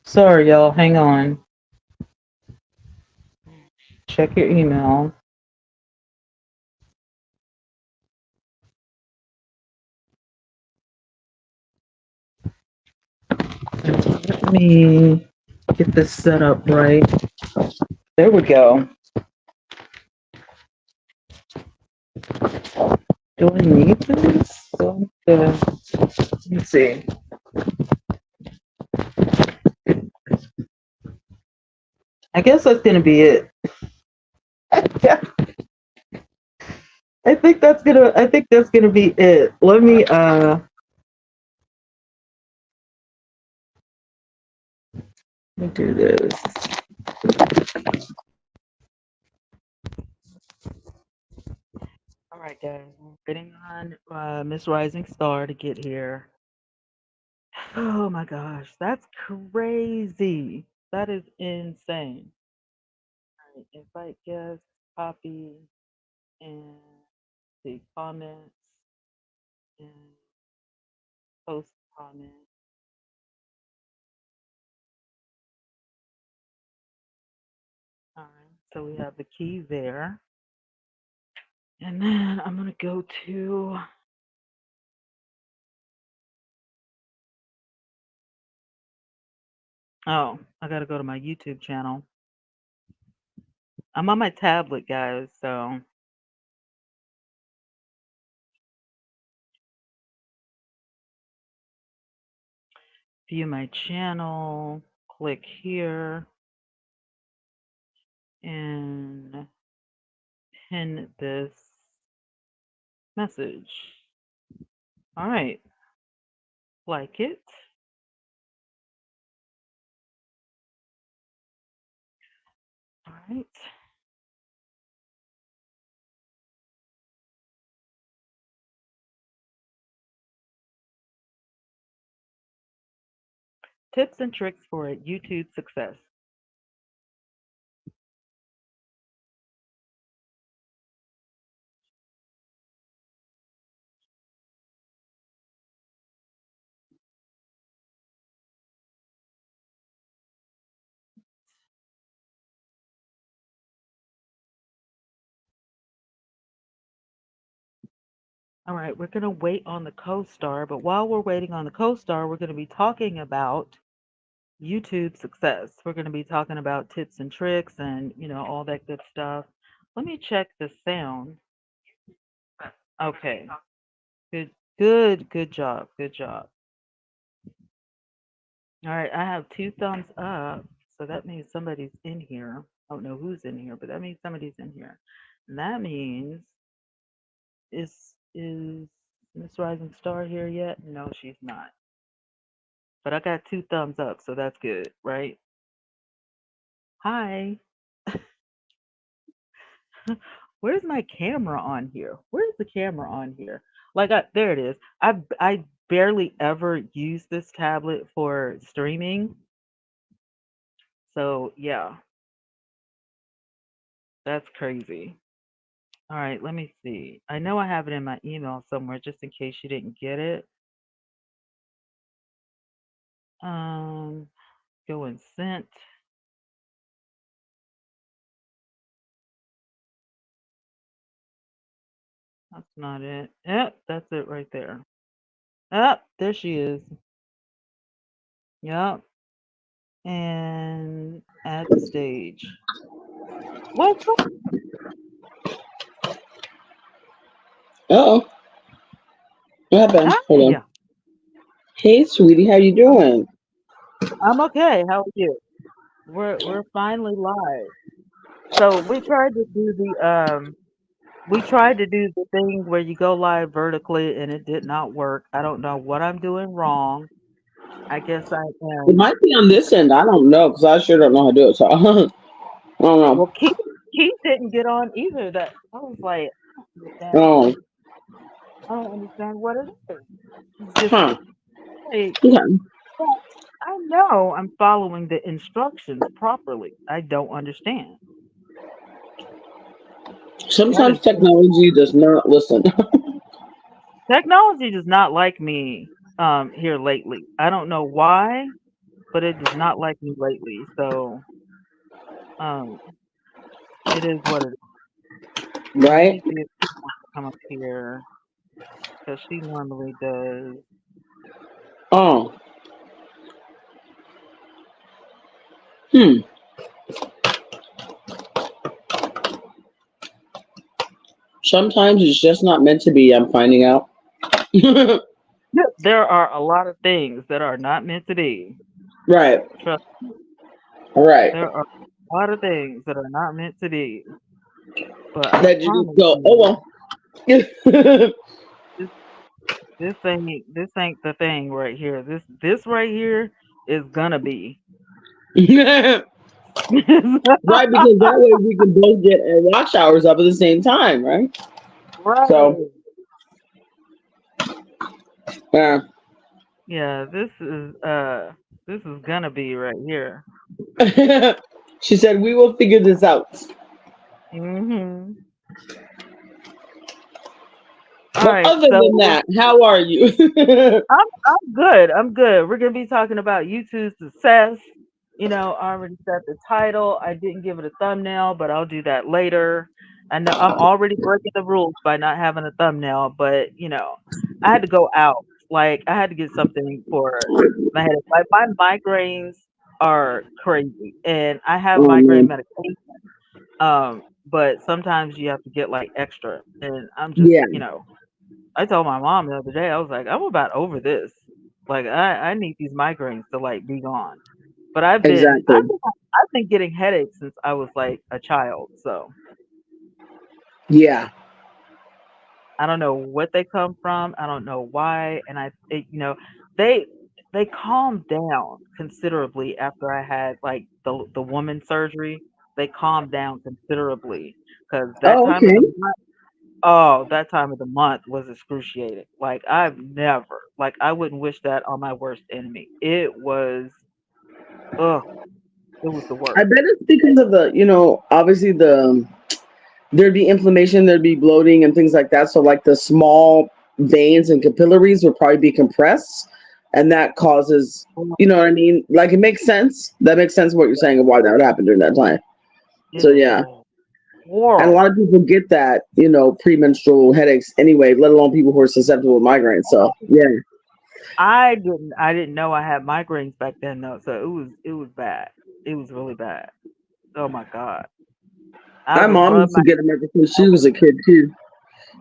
Sorry, y'all. Hang on. Check your email. Let me get this set up right. There we go. Do I need this? Let me see. I guess that's gonna be it. Yeah, I think that's gonna be it. Let me do this. All right, guys. I'm waiting on Miss Rising Star to get here. Oh my gosh, that's crazy. That is insane. All right, invite guests, copy, and the comments and post comment. All right, so we have the key there. And then I'm gonna go to I gotta go to my YouTube channel. I'm on my tablet, guys, so view my channel, click here, and pin this message. All right, like it. All right. Tips and tricks for YouTube success. All right, we're going to wait on the co-star, but while we're waiting on the co-star, we're going to be talking about YouTube success. We're going to be talking about tips and tricks and, all that good stuff. Let me check the sound. Okay. Good, good job. Good job. All right, I have 2 thumbs up, so that means somebody's in here. I don't know who's in here, but that means somebody's in here. And that means is Miss Rising Star here yet? No, she's not. But I got 2 thumbs up, so that's good, right? Hi. Where's my camera on here? Where's the camera on here? There it is. I barely ever use this tablet for streaming. So yeah, that's crazy. All right, let me see. I know I have it in my email somewhere just in case you didn't get it. Um, go and sent. That's not it. Yep, that's it right there. Up, there she is. Yep. And add to stage. What's up? Oh, what happened? Hold on. Hi. Hey, sweetie, how you doing? I'm okay. How are you? We're finally live. So we tried to do the thing where you go live vertically and it did not work. I don't know what I'm doing wrong. I guess I It am. might be on this end. I don't know because I sure don't know how to do it. So I don't know. Well, Keith didn't get on either. That I was like, Oh, I don't understand what it is. It's just huh. like, Okay. well, I know I'm following the instructions properly. I don't understand. That is Sometimes technology does not listen. technology does not like me here lately. I don't know why. but it does not like me lately. So um, it is what it is. Let Right? me see if she wants to come up here because she normally does. Oh. Hmm. Sometimes it's just not meant to be, I'm finding out. There are a lot of things that are not meant to be. Right. Trust. Right. There are a lot of things that are not meant to be. But I That you just promise go, you, oh well. this this ain't the thing right here. This right here is gonna be. Right, because that way we can both get our watch hours up at the same time, right? So, Right. yeah. Yeah, this is gonna be right here. She said, we will figure this out. Mhm. All But right, other than so that, how are you? I'm good. I'm good. We're gonna be talking about YouTube success. I already set the title. I didn't give it a thumbnail, but I'll do that later. I know I'm already breaking the rules by not having a thumbnail, but I had to go out. Like I had to get something for my headache. Like my migraines are crazy, and I have Oh, migraine man. medication. But sometimes you have to get like extra, and I'm just, Yeah, I told my mom the other day, I was like, I'm about over this. Like I need these migraines to like be gone. But I've been exactly. I've been I've been getting headaches since I was like a child. So Yeah. I don't know what they come from. I don't know why. And they they calmed down considerably after I had like the woman surgery. They calmed down considerably because that Oh, time of okay. the month. Oh, that time of the month was excruciating. Like I wouldn't wish that on my worst enemy. Ugh, it was the I worst. bet it's because of obviously there'd be inflammation, there'd be bloating and things like that. So like the small veins and capillaries would probably be compressed, and that causes, Oh, you know what I mean? Like it makes sense. That makes sense what you're saying and why that would happen during that time. it So yeah. is And a lot horrible. of people get that, premenstrual headaches anyway, let alone people who are susceptible to migraines. So yeah. I didn't know I had migraines back then though, so it was bad. It was really bad. Oh my god. I My would mom rub used my to get them ever since I she would, was a kid too.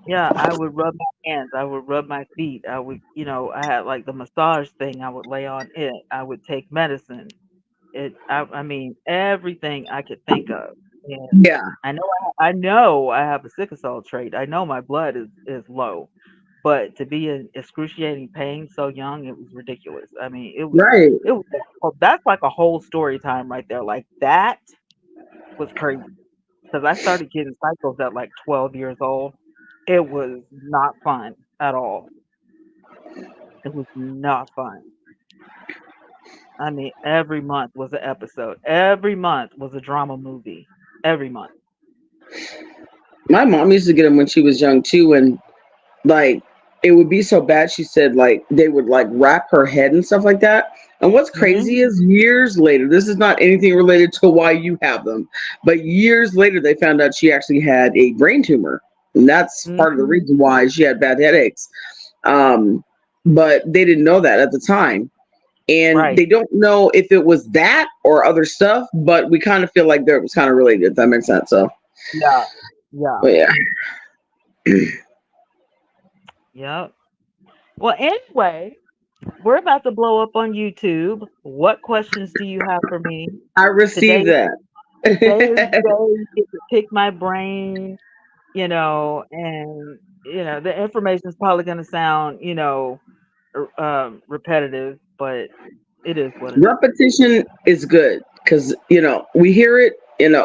yeah, I would rub my hands, I would rub my feet, I had like the massage thing, I would lay on it. I would take medicine. I mean, everything I could think of. And Yeah. I know I have a sickle cell trait. I know my blood is low, but to be in excruciating pain so young, it was ridiculous. I mean, Right. it was that's like a whole story time right there. Like that was crazy because I started getting cycles at like 12 years old. It was not fun at all. It was not fun. I mean, every month was an episode. Every month was a drama movie. Every month. My mom used to get them when she was young too, and like it would be so bad. She said like they would like wrap her head and stuff like that. And what's Hmm. crazy is years later, this is not anything related to why you have them, but years later they found out she actually had a brain tumor, and that's part of the Hmm. reason why she had bad headaches. Um, but they didn't know that at the time, and Right. they don't know if it was that or other stuff. But we kind of feel like there was kind of related. If that makes sense. So, Yeah. Yeah. but yeah, Yep. Well, anyway, we're about to blow up on YouTube. What questions do you have for me? I Today, received that. today is the day you get to pick my brain, and the information is probably going to sound, repetitive, but it is what it is. Repetition is good because we hear it.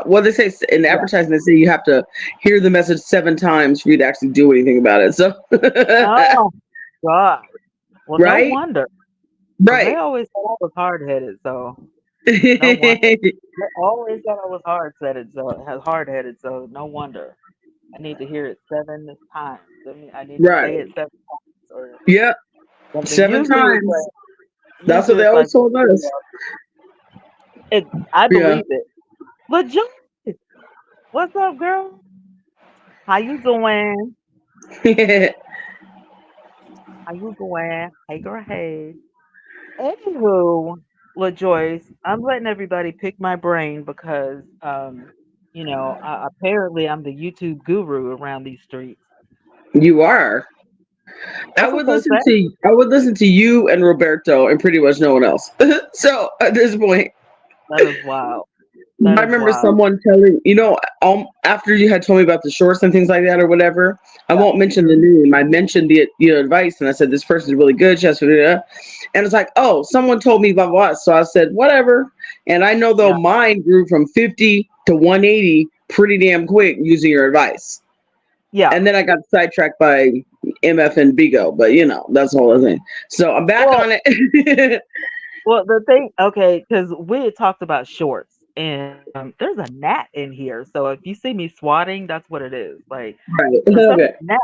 What they say in the Yeah. advertisement, they say you have to hear the message 7 times for you to actually do anything about it. So, Oh God. Well, no right, wonder, because they right. always said I was hard headed, so no wonder. They always said I was hard headed, so no wonder. I need to hear it 7 times. I need to Right. say it 7 times or Yep. something. Seven Usually it was times. You That's what they just like, always told us. I Yeah. believe it. Legit. What's up, girl? How you doing? How you doing? Hey, girl. Hey. Anywho, LaJoyce, I'm letting everybody pick my brain because, apparently I'm the YouTube guru around these streets. You are. I That's what would they listen say. to you and Roberto and pretty much no one else. So at this point, That is wild. That I is remember wild. someone telling, after you had told me about the shorts and things like that or whatever, I Yeah, won't mention the name. I mentioned the advice and I said, this person is really good. She has to do that. And it's like, oh, someone told me blah, blah, blah. So I said, whatever. And I know though yeah, mine grew from 50 to 180 pretty damn quick using your advice. yeah. And then I got sidetracked by MF and Bigo, but that's the whole other thing. So I'm back Well, on it. the thing, okay, because we had talked about shorts, and there's a gnat in here. So if you see me swatting, that's what it is. Like Right. for some Okay. gnat,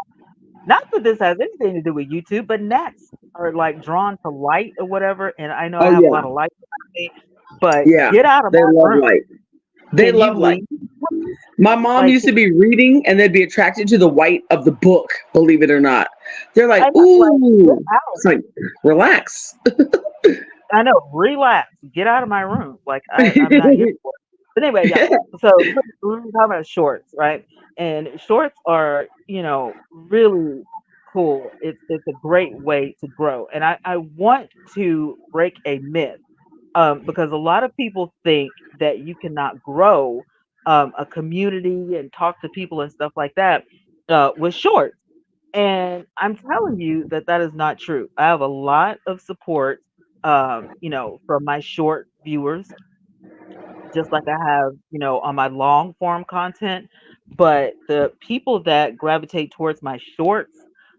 not that this has anything to do with YouTube, but gnats are like drawn to light or whatever. And I know I Oh have a yeah. lot of light around me, but Yeah. get out of They my love room. light. They Can you love light. leave, please? My mom Like, used to be reading and they'd be attracted to the white of the book, believe it or not. They're like, I know, like, get ooh. out. It's like, relax. I know, relax. Get out of my room. Like, I'm not here for it. But anyway, yeah. So we're talking about shorts, right? And shorts are, really cool. It's a great way to grow. And I want to break a myth, because a lot of people think that you cannot grow a community and talk to people and stuff like that with shorts. And I'm telling you that that is not true. I have a lot of support, from my short viewers, just like I have, on my long form content. But the people that gravitate towards my shorts,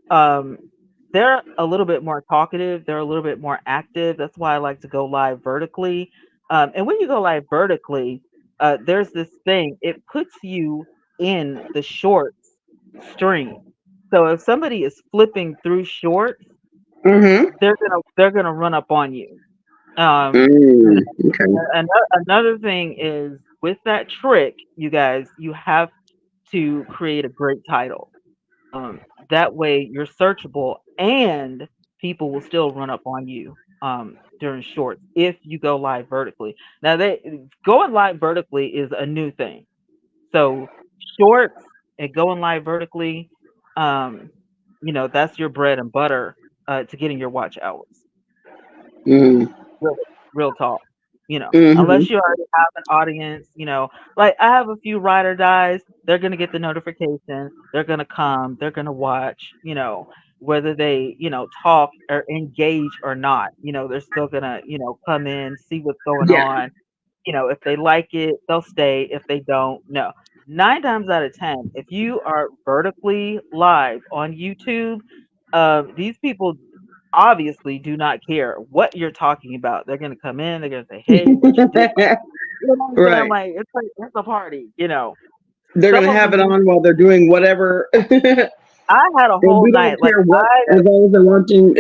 um, they're a little bit more talkative. They're a little bit more active. That's why I like to go live vertically. And when you go live vertically, there's this thing, it puts you in the shorts stream. So if somebody is flipping through shorts, Mm-hmm. they're gonna run up on you. Um, Mm, okay. Another thing is with that trick, you guys, you have to create a great title. Um, that way you're searchable and people will still run up on you during shorts if you go live vertically. Now they going live vertically is a new thing. So shorts and going live vertically, um, that's your bread and butter to getting your watch hours. Mm, Real, real talk. mm-hmm. Unless you already have an audience, like I have a few ride or dies, they're gonna get the notification, they're gonna come, they're gonna watch, whether they, talk or engage or not, they're still gonna, come in, see what's going Yeah. on. If they like it, they'll stay. If they don't, no. 9 times out of 10, if you are vertically live on YouTube, these people obviously do not care what you're talking about. They're gonna come in, they're gonna say, "Hey, what you doing?" You know what I'm saying? Right. Like it's a party. They're Some gonna of have it them, on while they're doing whatever. And I had a whole we don't night. Like care what, I as long as they're watching.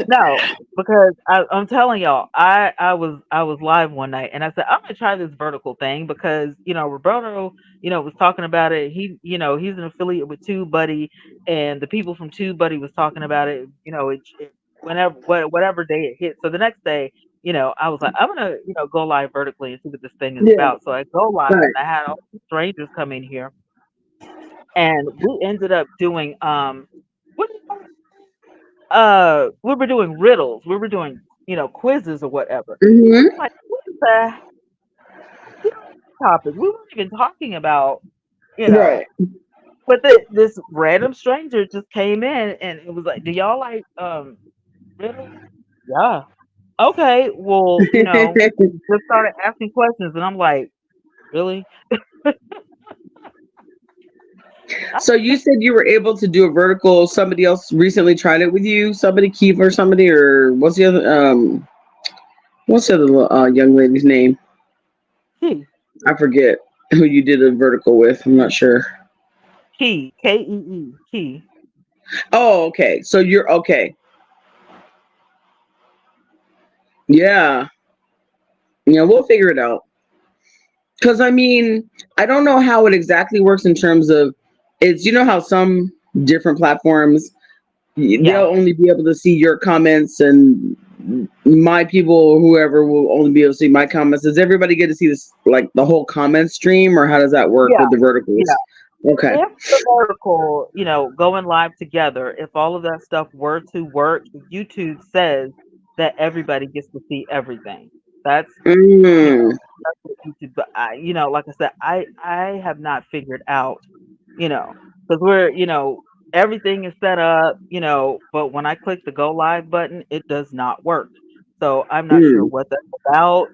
No, because I'm telling y'all, I was live one night and I said I'm gonna try this vertical thing because Roberto was talking about it. He's an affiliate with TubeBuddy, and the people from TubeBuddy was talking about it. Whenever whatever day it hit. So the next day, I was like I'm gonna go live vertically and see what this thing is Yeah. about. So I go live Right. and I had all these strangers come in here and we ended up doing what do you call we were doing riddles. We were doing, quizzes or whatever. Mm-hmm. Like, what the topic? We weren't even talking about, you know. Right. But this random stranger just came in and it was like, "Do y'all like riddles?" Yeah. Okay. Well, just started asking questions, and I'm like, really? I, So you said you were able to do a vertical. Somebody else recently tried it with you. Somebody, Keith or somebody, or what's the other young lady's name? key, I forget who you did a vertical with. I'm not sure. key, Kee, key. Oh, okay. So you're okay. Yeah, yeah, we'll figure it out. Because I mean, I don't know how it exactly works in terms of it's, you know, how some different platforms, they'll Yeah. only be able to see your comments, and my people, whoever, will only be able to see my comments. Does everybody get to see this, like the whole comment stream, or how does that work Yeah. with the Yeah. verticals? Okay. If the vertical, going live together, if all of that stuff were to work, YouTube says that everybody gets to see everything. That's, you know, Mm. that's what YouTube, but like I said, I have not figured out, because everything is set up, but when I click the go live button, it does not work. So I'm not sure Mm. what that's about.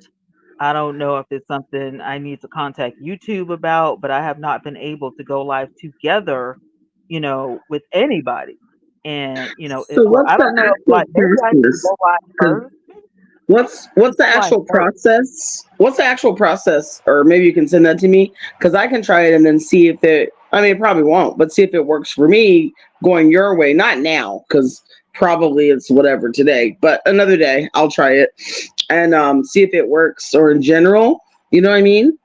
I don't know if it's something I need to contact YouTube about, but I have not been able to go live together, with anybody. And, So or what's I the don't know if actual like maybe I need to process? go live Because first. what's Maybe the go live actual first. process? What's the actual process? Or maybe you can send that to me, because I can try it and then see if it. I mean, it probably won't, but see if it works for me going your way. Not now, because probably it's whatever today, but another day I'll try it and see if it works, or in general. You know what I mean?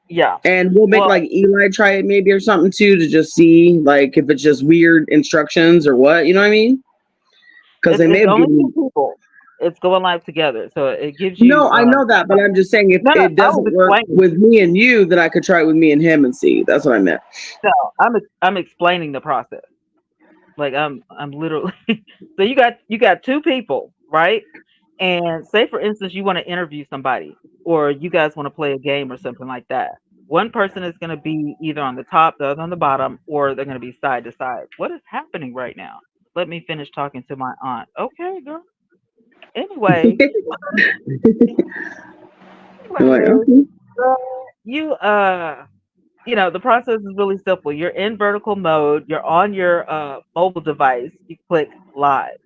Yeah. And we'll make Well, like Eli try it maybe, or something too, to just see like if it's just weird instructions or what. You know what I mean? Because they may it's have only two given. people. It's going live together. So it gives you No, I know that, but I'm just saying if no, no, it I was doesn't work explaining. with me and you, then I could try it with me and him and see. That's what I meant. No, I'm explaining the process. Like I'm literally so you got two people, right? And say for instance you want to interview somebody or you guys want to play a game or something like that. One person is going to be either on the top, the other on the bottom, or they're going to be side to side. What is happening right now? Let me finish talking to my aunt. Okay, girl. Anyway, I'm like, anyway, okay. uh, you the process is really simple. You're in vertical mode, you're on your mobile device, you click live.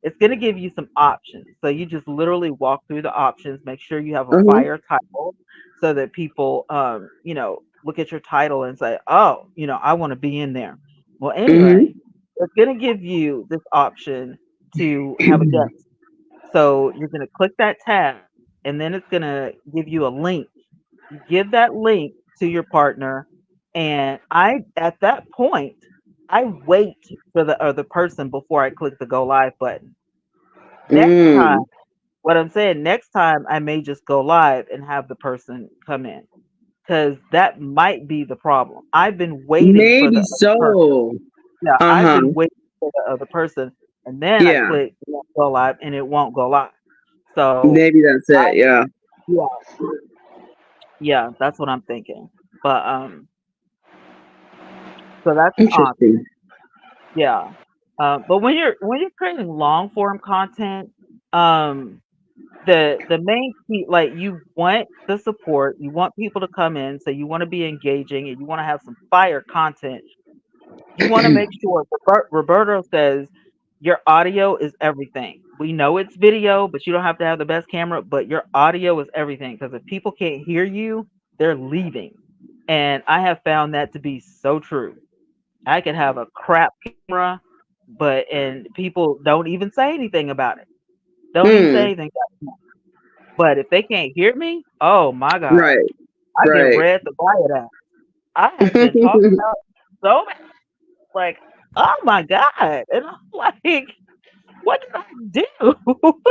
It's going to give you some options. So you just literally walk through the options, make sure you have a Uh-huh. fire title so that people look at your title and say, "Oh, I want to be in there." Well, Mm-hmm. anyway, it's going to give you this option to have a guest. So you're going to click that tab and then it's going to give you a link. You give that link to your partner, and at that point, I wait for the other person before I click the go live button. Next time, Mm. what I'm saying, next time I may just go live and have the person come in because that might be the problem. I've been waiting for Maybe the other person. so. Yeah, I've Uh-huh. been waiting for the other person, and then I Yeah. click go live, and it won't go live. So Maybe that's I it. Yeah. yeah yeah that's what I'm thinking. But so that's an option. Interesting. Yeah. But when you're creating long form content, um, the main key, like you want the support, you want people to come in, so you want to be engaging and you want to have some fire content. You want to make sure. Roberto says your audio is everything. We know it's video, but you don't have to have the best camera. But your audio is everything because if people can't hear you, they're leaving. And I have found that to be so true. I could have a crap camera, and people don't even say anything about it. Don't even say Hmm. anything. But if they can't hear me, oh my God, Right. I get Right. read the riot act. I have been talked about so many, like, oh my God, and I'm like, what did I do?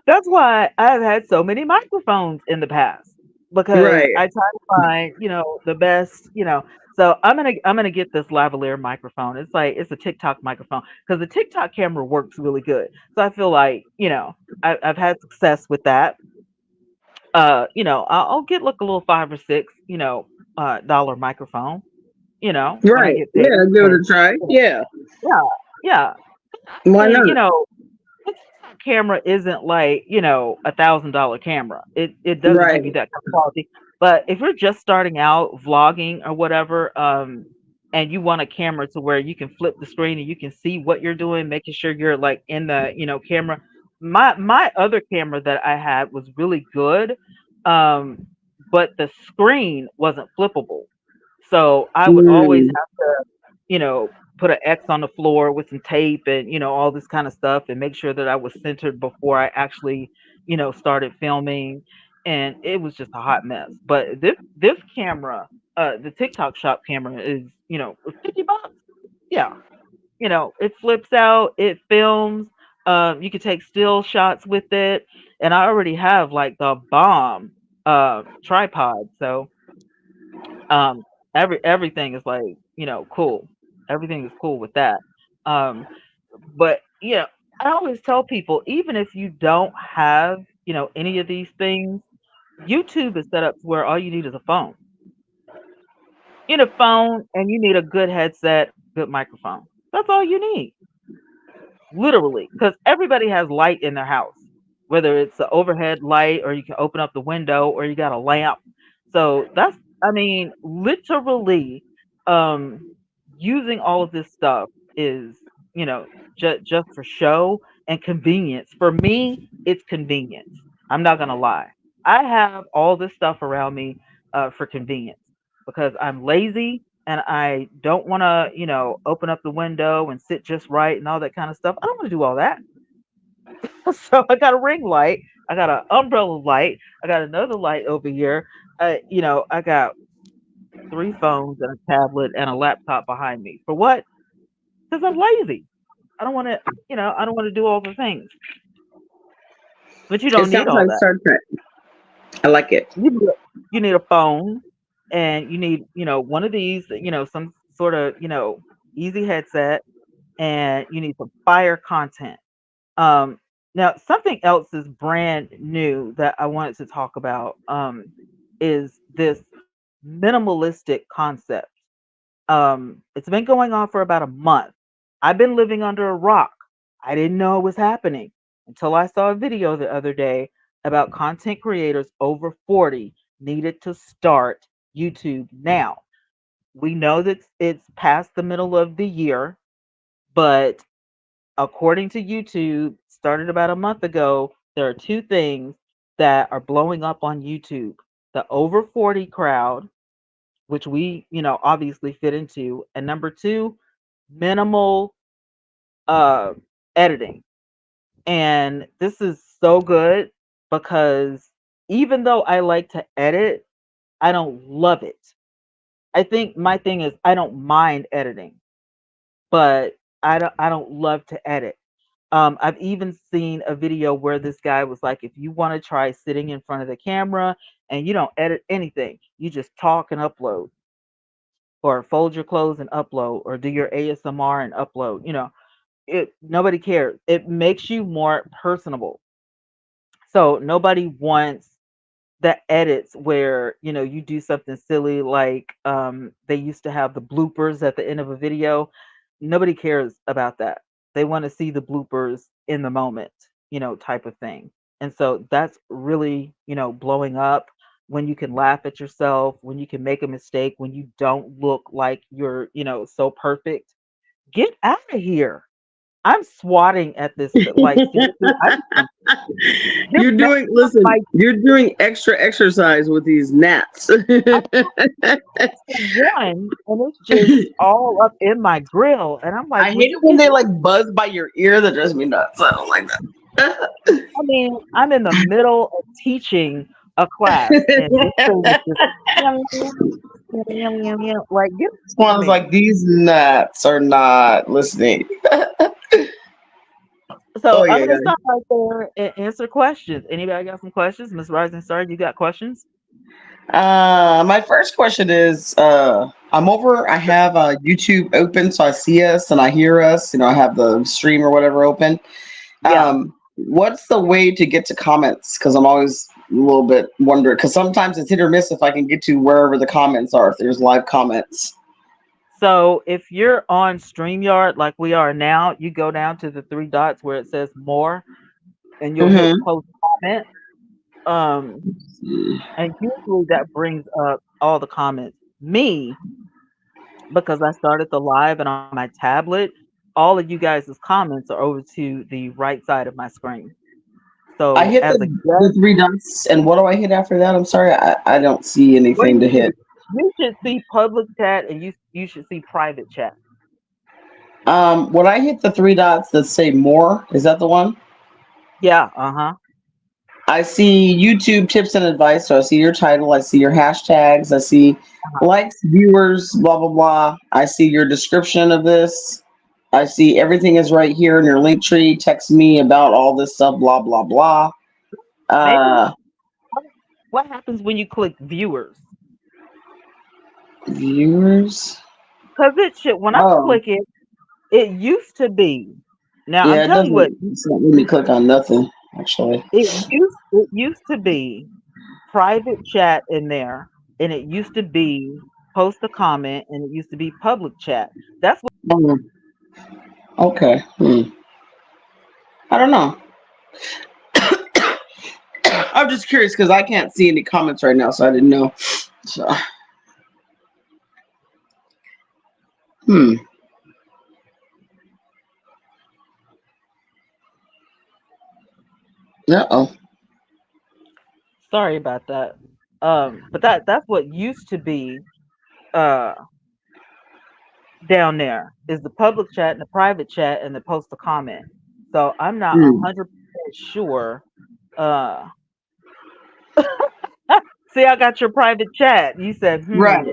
That's why I've had so many microphones in the past because Right. I try to find, the best, So I'm gonna get this lavalier microphone. It's like it's a TikTok microphone because the TikTok camera works really good. So I feel like, I've had success with that. I'll get like a little 5 or 6, dollar microphone, when I Right. get paid. Yeah. Give it a And try. Yeah. yeah, yeah. Why And not? the TikTok camera isn't like, $1,000 camera. It doesn't Right. give you that kind of quality. But if you're just starting out vlogging or whatever, and you want a camera to where you can flip the screen and you can see what you're doing, making sure you're like in the, camera. My other camera that I had was really good, um, but the screen wasn't flippable. So I would always Mm. have to, put an X on the floor with some tape and all this kind of stuff, and make sure that I was centered before I actually started filming, and it was just a hot mess. But this camera, the TikTok shop camera, is $50. Yeah, it flips out, it films. You can take still shots with it, and I already have like the bomb tripod, so um everything is like cool. Everything is cool with that. Um, but I always tell people, even if you don't have any of these things, YouTube is set up to where all you need is a phone. You need a phone and you need a good headset, a good microphone. That's all you need. Literally, because everybody has light in their house, whether it's the overhead light or you can open up the window or you got a lamp. So that's, I mean, literally, um, using all of this stuff is, you know, just for show and convenience. For me, it's convenience. I'm not gonna lie. I have all this stuff around me for convenience because I'm lazy and I don't want to, open up the window and sit just right and all that kind of stuff. I don't want to do all that. So I got a ring light, I got an umbrella light, I got another light over here. I got three phones and a tablet and a laptop behind me. For what? Because I'm lazy. I don't want to, I don't want to do all the things. But you It don't need sounds all like that. Star Trek. I like it. You need a phone, and you need, one of these, some sort of, easy headset, and you need some fire content. Um, Now something else is brand new that I wanted to talk about is this minimalistic concept. It's been going on for about a month. I've been living under a rock. I didn't know it was happening until I saw a video the other day about content creators over 40 needed to start YouTube now. We know that it's past the middle of the year, but according to YouTube, started about a month ago, there are two things that are blowing up on YouTube: the over 40 crowd, which we, obviously fit into, and number two, minimal uh, editing. And this is so good because even though I like to edit, I don't love it. I think my thing is I don't mind editing, but I don't love to edit. I've even seen a video where this guy was like, if you want to try sitting in front of the camera and you don't edit anything, you just talk and upload, or fold your clothes and upload, or do your ASMR and upload. It nobody cares. It makes you more personable. So nobody wants the edits where you do something silly like they used to have the bloopers at the end of a video. Nobody cares about that. They want to see the bloopers in the moment, type of thing. And so that's really blowing up, when you can laugh at yourself, when you can make a mistake, when you don't look like you're so perfect. Get out of here. I'm swatting at this, like, seriously, I just want just You're mess doing, up listen, my. you're doing extra exercise with these gnats. One, and it's just all up in my grill, and I'm like, I "Would hate it you when get?" they like buzz by your ear. That drives me nuts. I don't like I mean, I'm in the middle of teaching a class, and this that. thing is just yum, yum, yum, yum, yum, yum, like, get away from One's me. like, these gnats are not listening. Oh So I'm yeah, gonna yeah. stop right there and answer questions. Anybody got some questions? Miss Rising Star, you got questions? My first question is, I'm over. I have YouTube open, so I see us and I hear us. I have the stream or whatever open. Yeah. What's the way to get to comments? Because I'm always a little bit wondering. Because sometimes it's hit or miss if I can get to wherever the comments are. If there's live comments. So if you're on StreamYard like we are now, you go down to the three dots where it says more, and you'll hit Mm-hmm. post comment. Um, and usually that brings up all the comments. Me, because I started the live and on my tablet, all of you guys' comments are over to the right side of my screen. I So hit as a the guest, three dots, and what do I hit after that? I'm sorry, I don't see what do anything you to see? hit. You should see public chat, and you should see private chat. When I hit the three dots that say more, is that the one? Yeah, uh-huh. I see YouTube tips and advice. So I see your title. I see your hashtags. I see likes, viewers, blah, blah, blah. I see your description of this. I see everything is right here in your link tree. Text me about all this stuff, blah, blah, blah. Maybe Uh, what happens when you click viewers? Viewers. Because it should, when I Oh, click it, it used to be. Now I'm yeah, it telling you what, doesn't, it's not let me click on nothing, actually. it used to be private chat in there, and it used to be post a comment, and it used to be public chat. That's what. Oh, okay. I don't know. I'm just curious because I can't see any comments right now, so I didn't know. So, hmm. Uh oh. Sorry about that. But that's what used to be uh down there is the public chat and the private chat and the post a comment. So I'm not a Hmm. 100% sure. Uh, See, I got your private chat. You said, Right.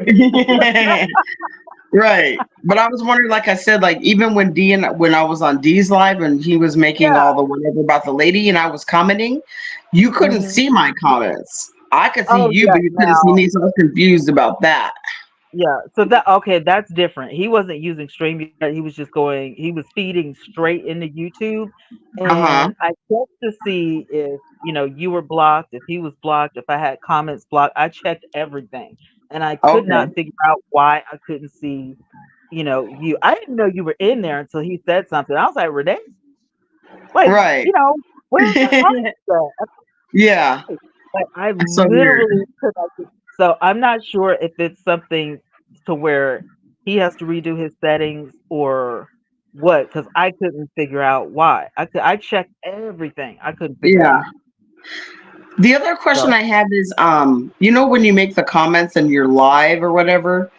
Right. But I was wondering, like I said, like even when when I was on D's live and he was making yeah. all the whatever about the lady and I was commenting, you couldn't Hmm. see my comments. I could see Oh you, yeah. but you couldn't see Now, me, so I was confused about that. yeah. So that okay, that's different. He wasn't using StreamYard. He was just going. He was feeding straight into YouTube, Uh-huh. and I checked to see if you were blocked, if he was blocked, if I had comments blocked. I checked everything, and I could Okay. not figure out why I couldn't see. You. I didn't know you were in there until he said something. I was like, Renee, like, Right. where's your comments at? Yeah. Like, I That's so weird. literally could not get so I'm not sure if it's something to where he has to redo his settings or what, because I couldn't figure out why. I checked everything. I couldn't figure it Yeah. out. The other question So I have is, when you make the comments and you're live or whatever,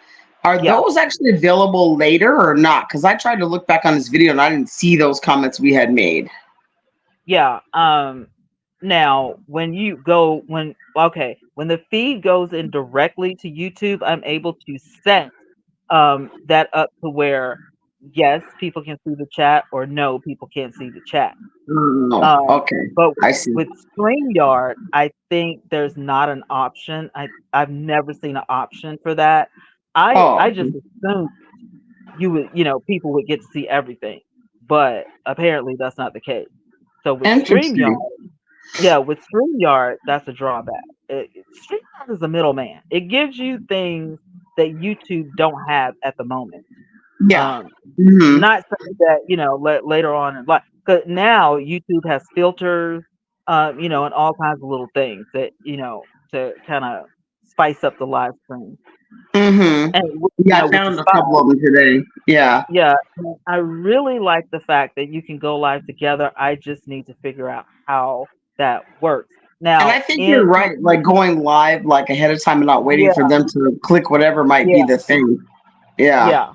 are yeah, those actually available later or not? Because I tried to look back on this video and I didn't see those comments we had made. yeah. Now when you go when okay, when the feed goes in directly to YouTube, I'm able to set that up to where yes, people can see the chat or no, people can't see the chat. Oh, Um, okay. but I see. with StreamYard, I think there's not an option. I've never seen an option for that. I Oh, just assumed people would get to see everything, but apparently that's not the case. So with StreamYard, interesting. yeah, with StreamYard, that's a drawback. StreamYard is a middleman. It gives you things that YouTube don't have at the moment. Yeah. Um, Hmm. not saying that, later on in life, 'cause now YouTube has filters, and all kinds of little things that, to kinda spice up the live stream, Hmm. and Yeah, I which is found a fine. couple of them today. Yeah. Yeah, and I really like the fact that you can go live together. I just need to figure out how that works. And Now I think you're in right. Like going live like ahead of time and not waiting Yeah, for them to click whatever might be yeah, the thing. Yeah. yeah.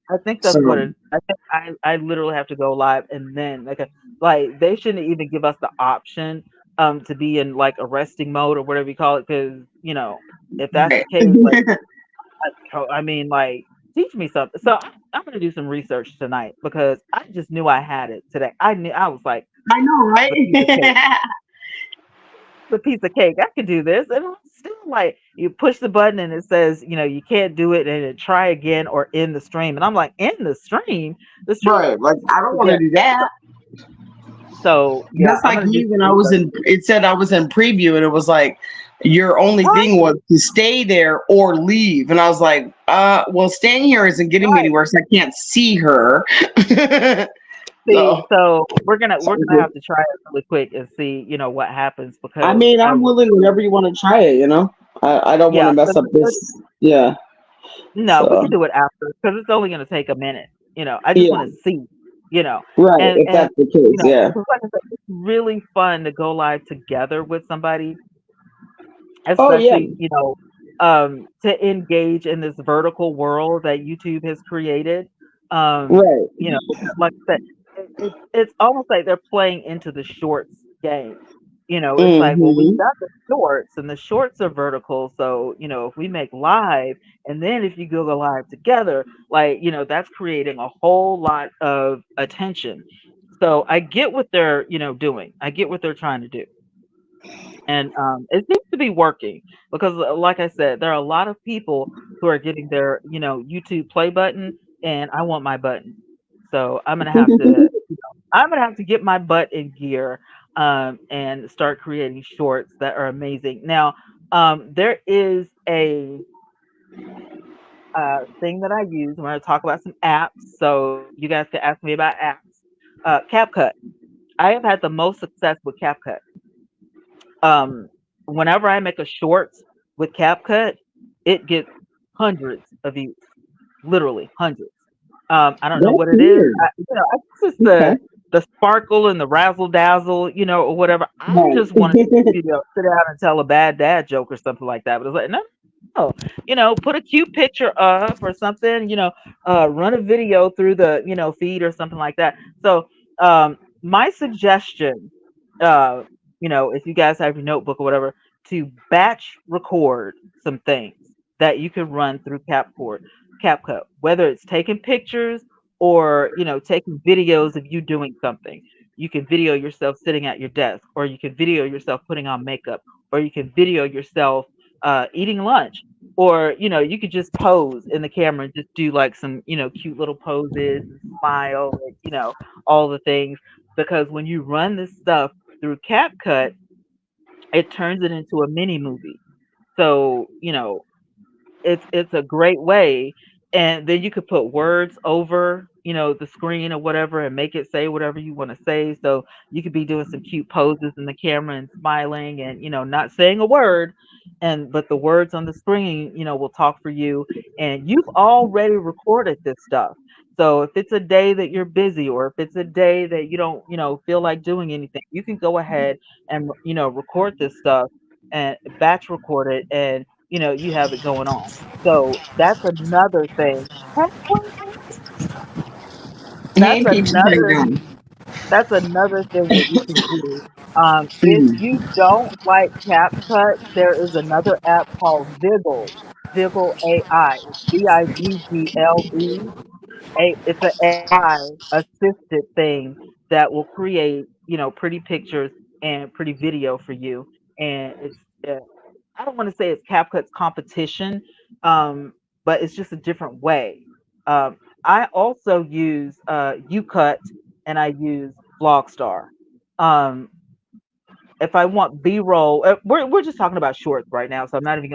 I think So that's what it I think I literally have to go live and then like they shouldn't even give us the option to be in like a resting mode or whatever you call it, because if that's right. the case, like I mean, like teach me something. So I'm gonna do some research tonight because I just knew I had it today. I knew I was like, I know, the piece of cake. right? The piece of cake. I could do this. And I'm still like, you push the button and it says, you can't do it and it try again or end the stream. And I'm like, end the stream? The stream Right. Like I don't want to again. do that. So yeah, That's I'm like gonna do me when some I was research. in it said I was in preview and it was like your only Right, thing was to stay there or leave. And I was like, well, staying here isn't getting me right. anywhere, so I can't see her. See, So so we're gonna have to try it really quick and see, what happens I because mean, I I'm willing whenever you want to try it. I don't want yeah, to mess up this. Yeah. no, we So can do it after because it's only gonna take a minute. I just yeah. want to see, you know, Right. and If that's the case, yeah. 'cause like I said, it's really fun to go live together with somebody, Oh yeah. especially to engage in this vertical world that YouTube has created. Right. You know, because like I said, it's almost like they're playing into the shorts game. You know, it's like, well, we've Mm-hmm. got the shorts, and the shorts are vertical. So, you know, if we make live, and then if you go live together, like, you know, that's creating a whole lot of attention. So I get what they're, you know, doing. I get what they're trying to do. And it seems to be working because, like I said, there are a lot of people who are getting their, you know, YouTube play button, and I want my button. So I'm gonna have to get my butt in gear, and start creating shorts that are amazing. Now, there is a thing that I use. I'm gonna talk about some apps, so you guys can ask me about apps. CapCut. I have had the most success with CapCut. Um, Whenever I make a shorts with CapCut, it gets hundreds of views, literally hundreds. I don't know That's what it is. weird. I guess it's Okay. the sparkle and the razzle dazzle, you know, or whatever. I just Right. want to, you know, sit down and tell a bad dad joke or something like that. But it's like, no, no, you know, put a cute picture up or something, you know, run a video through the, you know, feed or something like that. So, my suggestion, uh, you know, if you guys have your notebook or whatever, to batch record some things that you can run through CapCut, whether it's taking pictures or, you know, taking videos of you doing something. You can video yourself sitting at your desk, or you can video yourself putting on makeup, or you can video yourself eating lunch, or, you know, you could just pose in the camera and just do like some, you know, cute little poses and smile and, you know, all the things. Because when you run this stuff through CapCut, it turns it into a mini movie. So, you know, it's a great way, and then you could put words over, you know, the screen or whatever, and make it say whatever you want to say. So you could be doing some cute poses in the camera and smiling and, you know, not saying a word, and but the words on the screen, you know, will talk for you, and you've already recorded this stuff. So if it's a day that you're busy, or if it's a day that you don't, you know, feel like doing anything, you can go ahead and, you know, record this stuff and batch record it, and, you know, you have it going on. So that's another thing. Hey, Queen, that's Hey, peeps, how you another doing? that's another thing that you can do. If Mm. you don't like CapCut, there is another app called Viggle. Viggle AI. It's Viggle. It's an AI assisted thing that will create, you know, pretty pictures and pretty video for you. And it's I don't want to say it's CapCut's competition, but it's just a different way. I also use UCut, and I use Vlogstar. Um, if I want B-roll, we're just talking about shorts right now, so I'm not even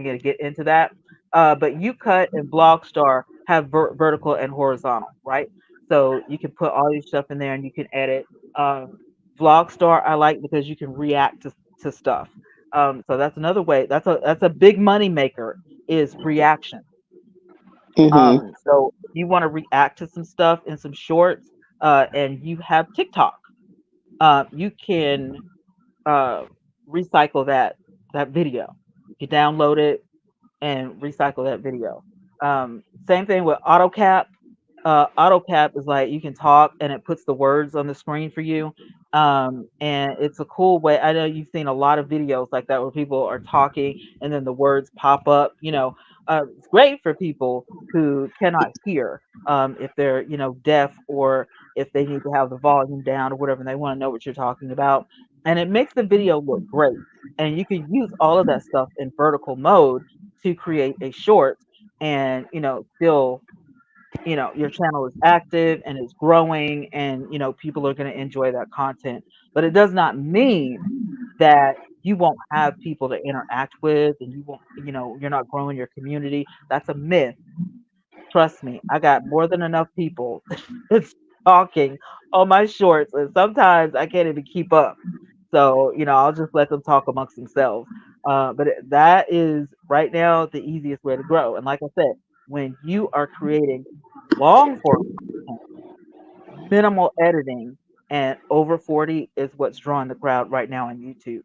going to get into that. But UCut and Vlogstar have vertical and horizontal, right? So you can put all your stuff in there and you can edit. Um, Vlogstar I like because you can react to stuff. So that's another way. That's a big money maker, is reaction. Mm-hmm. So if you want to react to some stuff in some shorts, and you have TikTok, you can uh, recycle that video. You download it and recycle that video. Same thing with AutoCap. AutoCap is like you can talk and it puts the words on the screen for you. And it's a cool way. I know you've seen a lot of videos like that where people are talking and then the words pop up. You know, it's great for people who cannot hear, if they're, you know, deaf, or if they need to have the volume down or whatever, and they want to know what you're talking about. And it makes the video look great. And you can use all of that stuff in vertical mode to create a short, and, you know, still, you know, your channel is active and it's growing, and, you know, people are going to enjoy that content. But it does not mean that you won't have people to interact with, and you won't, you know, you're not growing your community. That's a myth. Trust me, I got more than enough people that's talking on my shorts, and sometimes I can't even keep up. So, you know, I'll just let them talk amongst themselves. That is right now the easiest way to grow. And like I said, when you are creating long form content, minimal editing, and over 40 is what's drawing the crowd right now on YouTube.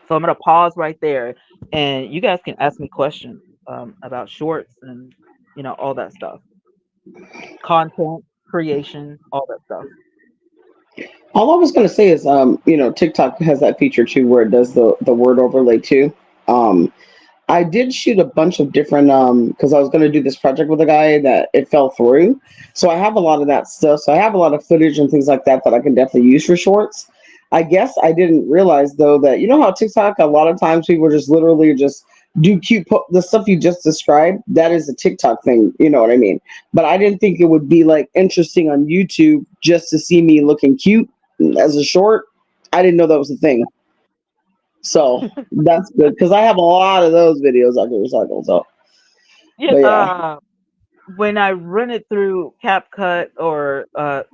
So I'm going to pause right there, and you guys can ask me questions about shorts and, you know, all that stuff. content creation, all that stuff. All I was gonna say is, TikTok has that feature too, where it does the word overlay too. Um, I did shoot a bunch of different because I was going to do this project with a guy that it fell through. So I have a lot of that stuff. So I have a lot of footage and things like that that I can definitely use for shorts. I guess I didn't realize though that you know how TikTok a lot of times people just literally just do the stuff you just described. That is a TikTok thing, you know what I mean? But I didn't think it would be like interesting on YouTube just to see me looking cute as a short. I didn't know that was a thing. So that's good because I have a lot of those videos I can recycle. So, Yeah, but yeah. when I run it through CapCut or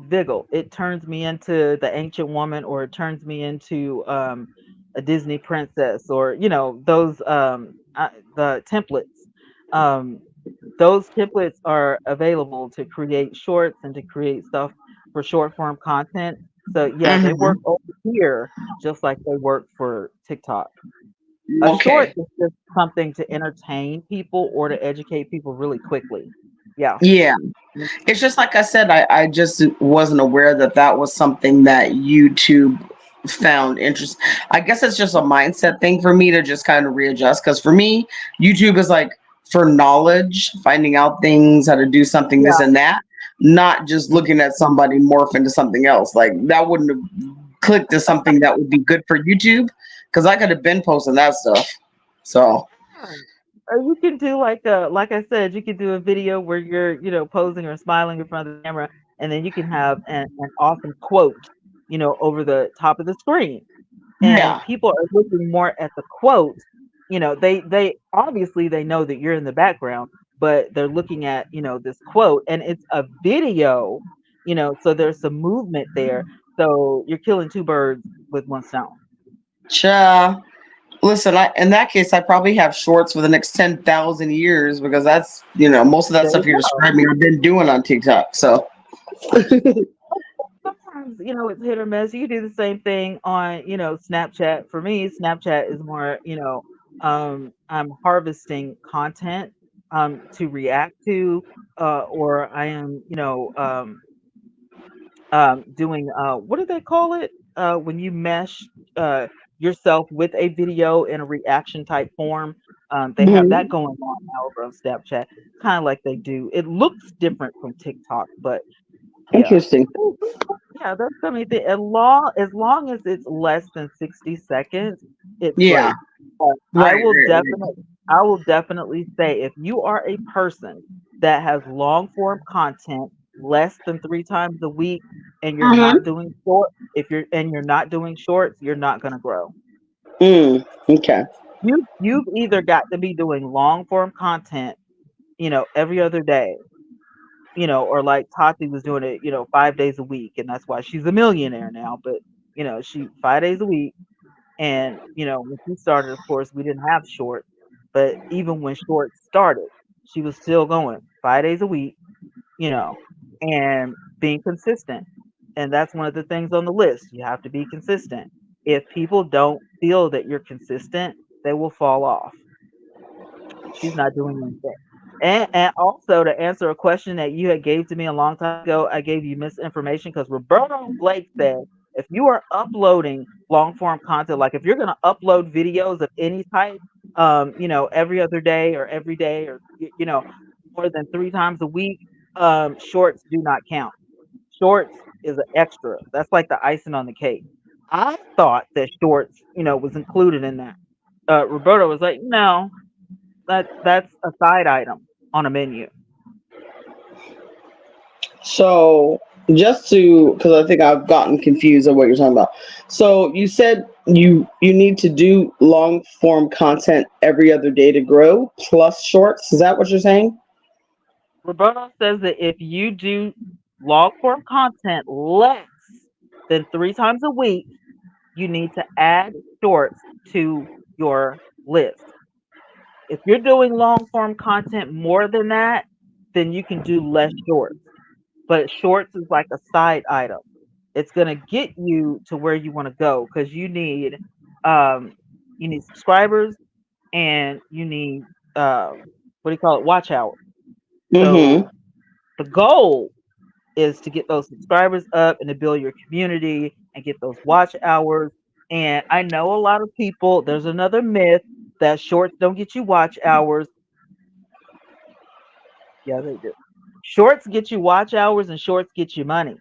Viggle, it turns me into the ancient woman, or it turns me into a Disney princess, or those the templates. Um, those templates are available to create shorts and to create stuff for short form content. So yeah, they Hmm. work over here just like they work for TikTok. A short Okay. is just something to entertain people or to educate people really quickly. Yeah. Yeah. It's just like I said, I just wasn't aware that that was something that YouTube found interest. I guess it's just a mindset thing for me to just kind of readjust. Because for me, YouTube is like for knowledge, finding out things, how to do something, this Yeah. and that, not just looking at somebody morph into something else. Like that wouldn't have clicked to something that would be good for YouTube because I could have been posting that stuff. So, Or you can do like I said, you could do a video where you're, posing or smiling in front of the camera, and then you can have an awesome quote, over the top of the screen. And yeah. people are looking more at the quote. They obviously they know that you're in the background, but they're looking at, this quote, and it's a video, so there's some movement there. So you're killing two birds with one stone. Cha. Listen, in that case, I probably have shorts for the next 10,000 years because that's, most of that There stuff you you're go. describing I've been doing on TikTok. So, Sometimes, it's hit or miss. You can do the same thing on, Snapchat. For me, Snapchat is more, I'm harvesting content to react to, or I am, doing what do they call it? When you mesh uh yourself with a video in a reaction type form. They have that mhm. going on now over on Snapchat, kind of like they do. It looks different from TikTok, but yeah. Interesting. Yeah, that's something that as long as it's less than 60 seconds, it's Yeah. great. But Right, right, I will definitely say if you are a person that has long form content less than 3 times a week and you're right. not doing short, if you're and you're not doing shorts, you're not gonna grow. Okay. You've either got to be doing long form content, every other day, or like Tati was doing it, 5 days a week, and that's why she's a millionaire now. But she 5 days a week, and when she started, of course, we didn't have shorts. But even when shorts started, she was still going 5 days a week, you know, and being consistent. And that's one of the things on the list. You have to be consistent. If people don't feel that you're consistent, they will fall off. She's not doing anything. And also to answer a question that you had gave to me a long time ago, I gave you misinformation because Roberto Blake said if you are uploading long form content, like if you're going to upload videos of any type, every other day or every day or more than 3 times a week, shorts do not count. Shorts is an extra. That's like the icing on the cake. I thought that shorts, was included in that. Roberto was like, no, that's a side item on a menu. So, just to, because I think I've gotten confused on what you're talking about. So, you said you need to do long form content every other day to grow plus shorts. Is that what you're saying? Roberto says that if you do long form content less than 3 times a week, you need to add shorts to your list. If you're doing long form content more than that, then you can do less shorts. But shorts is like a side item. It's gonna get you to where you want to go because um you need subscribers and you need what do you call it? Watch hours. So Mm-hmm. The goal is to get those subscribers up and to build your community and get those watch hours. And I know a lot of people, there's another myth that shorts don't get you watch hours. Yeah, they do. Shorts get you watch hours and shorts get you money.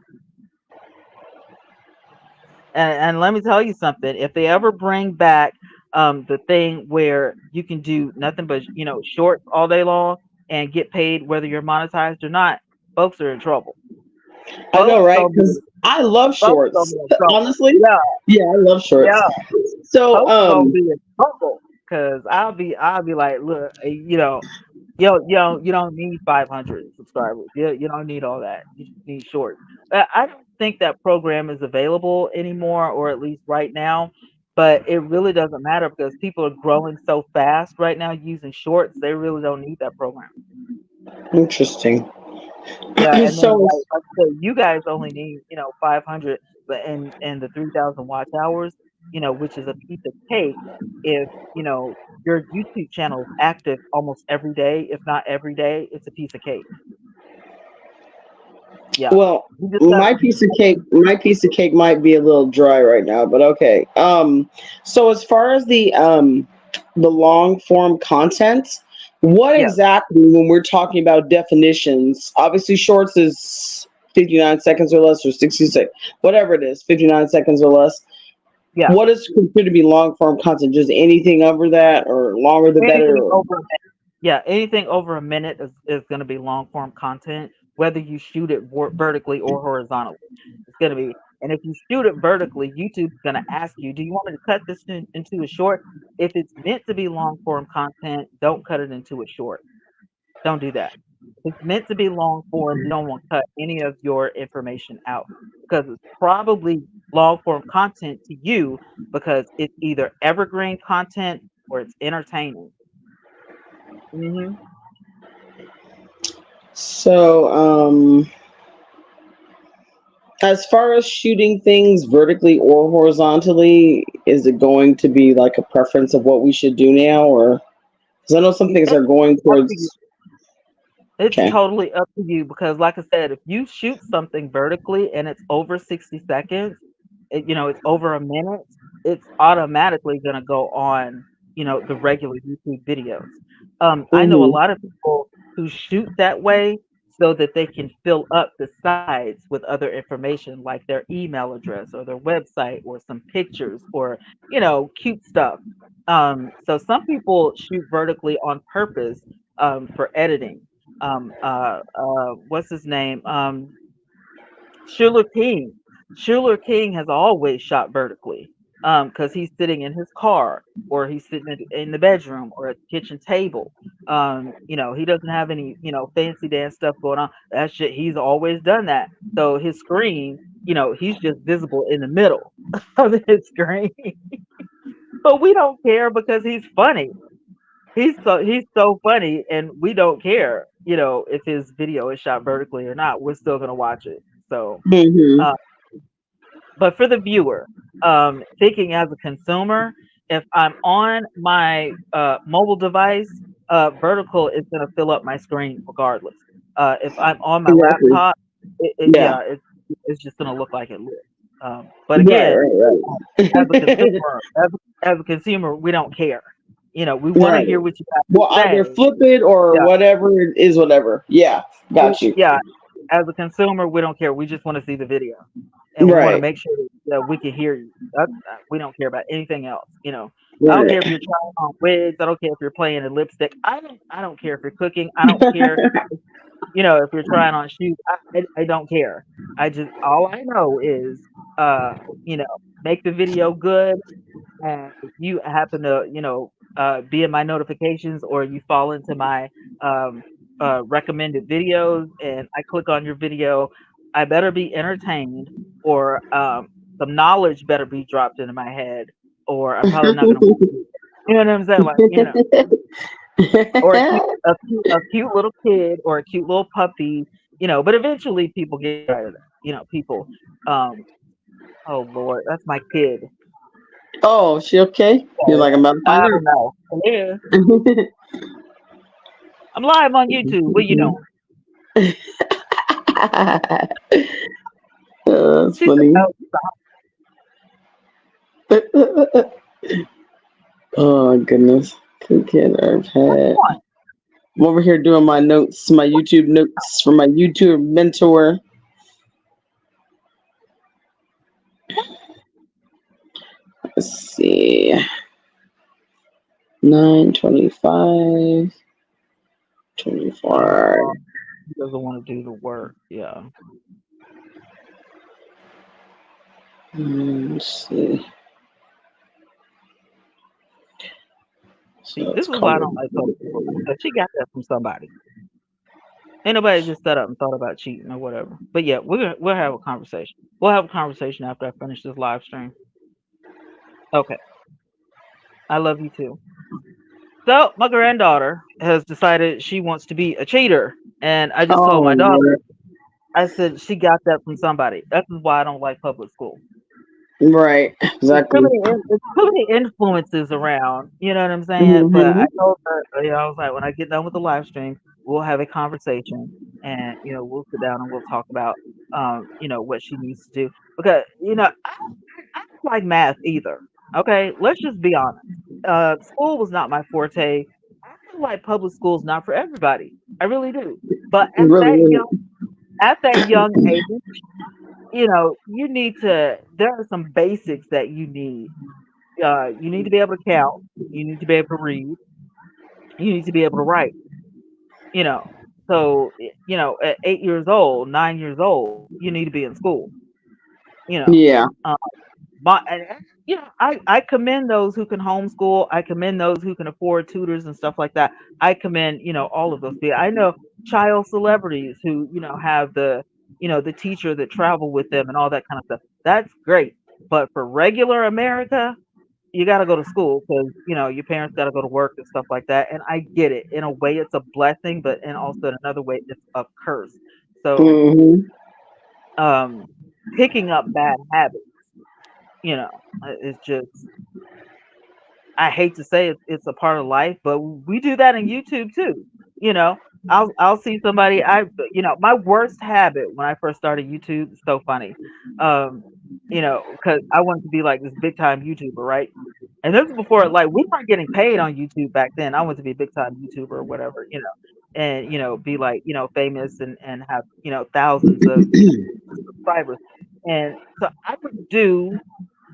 And let me tell you something. If they ever bring back the thing where you can do nothing but shorts all day long and get paid whether you're monetized or not, folks are in trouble. I know, Folks right? gonna be Because I love folks gonna shorts. be in trouble. Honestly, Yeah, yeah, I love yeah. shorts. So, Folks gonna be in trouble because I'll be like, look, you don't need 500 subscribers. You don't need all that. You just need shorts. I don't think that program is available anymore, or at least right now. But it really doesn't matter because people are growing so fast right now using shorts. They really don't need that program. interesting. Yeah, and then So, like I said, you guys only need 500, but and the 3,000 watch hours, which is a piece of cake. If your YouTube channel is active almost every day, if not every day, it's a piece of cake. Yeah, well, you just got to be active. my piece of cake might be a little dry right now, but okay. So as far as the long form content, what Yes, exactly when we're talking about definitions? Obviously, shorts is 59 seconds or less, or 66, whatever it is, 59 seconds or less. yeah. What is considered to be long form content? Just anything over that, or longer the better? Anything Or, over Yeah, anything over a minute is going to be long form content, whether you shoot it vertically or horizontally. It's going to be, and if you shoot it vertically, YouTube's going to ask you, do you want me to cut this into a short? If it's meant to be long form content, don't cut it into a short. Don't do that. If it's meant to be long form, you don't want to cut any of your information out because it's probably long form content to you because it's either evergreen content or it's entertaining. Hmm. so, as far as shooting things vertically or horizontally, is it going to be like a preference of what we should do now, or because I know some things are It's going up to you. towards. It's Okay. totally up to you because, like I said, if you shoot something vertically and it's over 60 seconds, it's over a minute, it's automatically going to go on, the regular YouTube videos. I know a Mm-hmm. lot of people who shoot that way so that they can fill up the sides with other information like their email address or their website or some pictures or, cute stuff. So some people shoot vertically on purpose for editing. What's his name? Schuler King. Schuler King has always shot vertically, because he's sitting in his car or he's sitting in the bedroom or at the kitchen table. He doesn't have any, fancy dance stuff going on. That shit, he's always done that. So his screen, he's just visible in the middle of his screen. But we don't care because he's funny. He's so funny, and we don't care, if his video is shot vertically or not. We're still gonna watch it. So, Mm-hmm. uh, but for the viewer, thinking as a consumer, if I'm on my mobile device, vertical is gonna fill up my screen regardless. If I'm on my Exactly. laptop, Yeah. yeah, it's just gonna look like it looks. But Right. again, as a Right. consumer, as a consumer, we don't care. We want to Right. hear what you have to Well, either say. flip it or Yeah, whatever it is, whatever. Yeah. Got you. yeah. As a consumer, we don't care. We just want to see the video, and we want to Right. make sure that we can hear you. We don't care about anything else. I don't care if Right. you're trying on wigs. I don't care if you're playing a lipstick. I don't care if you're cooking. I don't care. If you're trying on shoes. I don't care. I just all I know is uh you know make the video good. And if you happen to, be in my notifications or you fall into my um, recommended videos and I click on your video, I better be entertained or some knowledge better be dropped into my head or I'm probably not going to watch it. You know what I'm saying? Like, or a cute little kid or a cute little puppy, but eventually people get tired of that. People, um, oh Lord, that's my kid. Oh, she okay? You're like, I'm about to I find don't know. Yeah. her. I'm live on YouTube. What you doing? That's She said, funny. "Oh, stop." Oh goodness. Cooking herb What you hat. want? I'm over here doing my notes, my YouTube notes for my YouTube mentor. Let's see. 9:25, Oh, 24. he doesn't want to do the work. Yeah. Let's see. See, So this it's is why I called. don't like public school because she got that from somebody. Ain't nobody just sat up and thought about cheating or whatever. But yeah, we'll have a conversation. We'll have a conversation after I finish this live stream. Okay. I love you too. So my granddaughter has decided she wants to be a cheater. And I just told Oh, my daughter, Lord. I said she got that from somebody. That's why I don't like public school. Right. There's too Exactly. many there's too many influences around, you know what I'm saying? But I Hmm. told her, I was like, when I get done with the live stream, we'll have a conversation and we'll sit down and we'll talk about what she needs to do. Because, I don't like math either. Okay, let's just be honest. School was not my forte. I feel like public school is not for everybody. I really do. But Really, really. at that young age, you need to. There are some basics that you need. You need to be able to count. You need to be able to read. You need to be able to write. You know. So at 8 years old, 9 years old, you need to be in school. You know. Yeah. Um, I commend those who can homeschool. I commend those who can afford tutors and stuff like that. I commend all of those people. I know child celebrities who have the teacher that travel with them and all that kind of stuff. That's great. But for regular America, you got to go to school because your parents got to go to work and stuff like that. And I get it. In a way, it's a blessing, but and also in another way, it's a curse. So Hmm. um, picking up bad habits, it's just I hate to say it's a part of life, but we do that in YouTube too. You know, I'll see somebody. My worst habit when I first started YouTube is so funny. Um, because I wanted to be like this big time YouTuber, right? And this was before like we weren't getting paid on YouTube back then. I wanted to be a big time YouTuber or whatever, and be like famous and have thousands of subscribers. And so I would do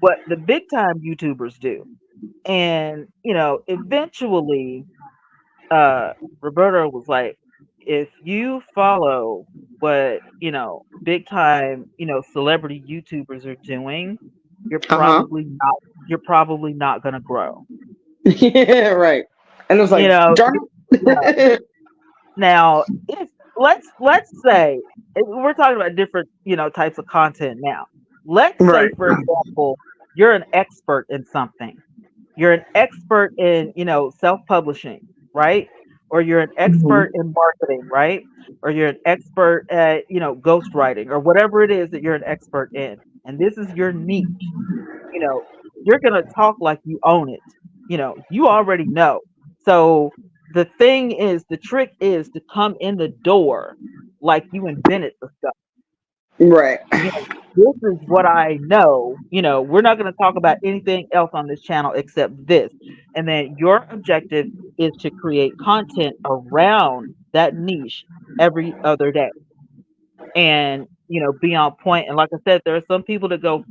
what the big time YouTubers do and, eventually, uh, Roberta was like, if you follow what, big time, celebrity YouTubers are doing, you're Uh huh. probably not, you're probably not gonna grow. Yeah. Right. And it was You like, know, darn yeah. it. Now, if let's say we're talking about different, types of content now. Let's say, Right. for example, you're an expert in something. You're an expert in, self-publishing, right? Or you're an expert Mhm. in marketing, right? Or you're an expert at, ghostwriting or whatever it is that you're an expert in. And this is your niche, you know, you're going to talk like you own it. You already know. So the trick is to come in the door like you invented the stuff. Right. This is what I know. We're not going to talk about anything else on this channel except this. And then your objective is to create content around that niche every other day and, be on point. And like I said, there are some people that go,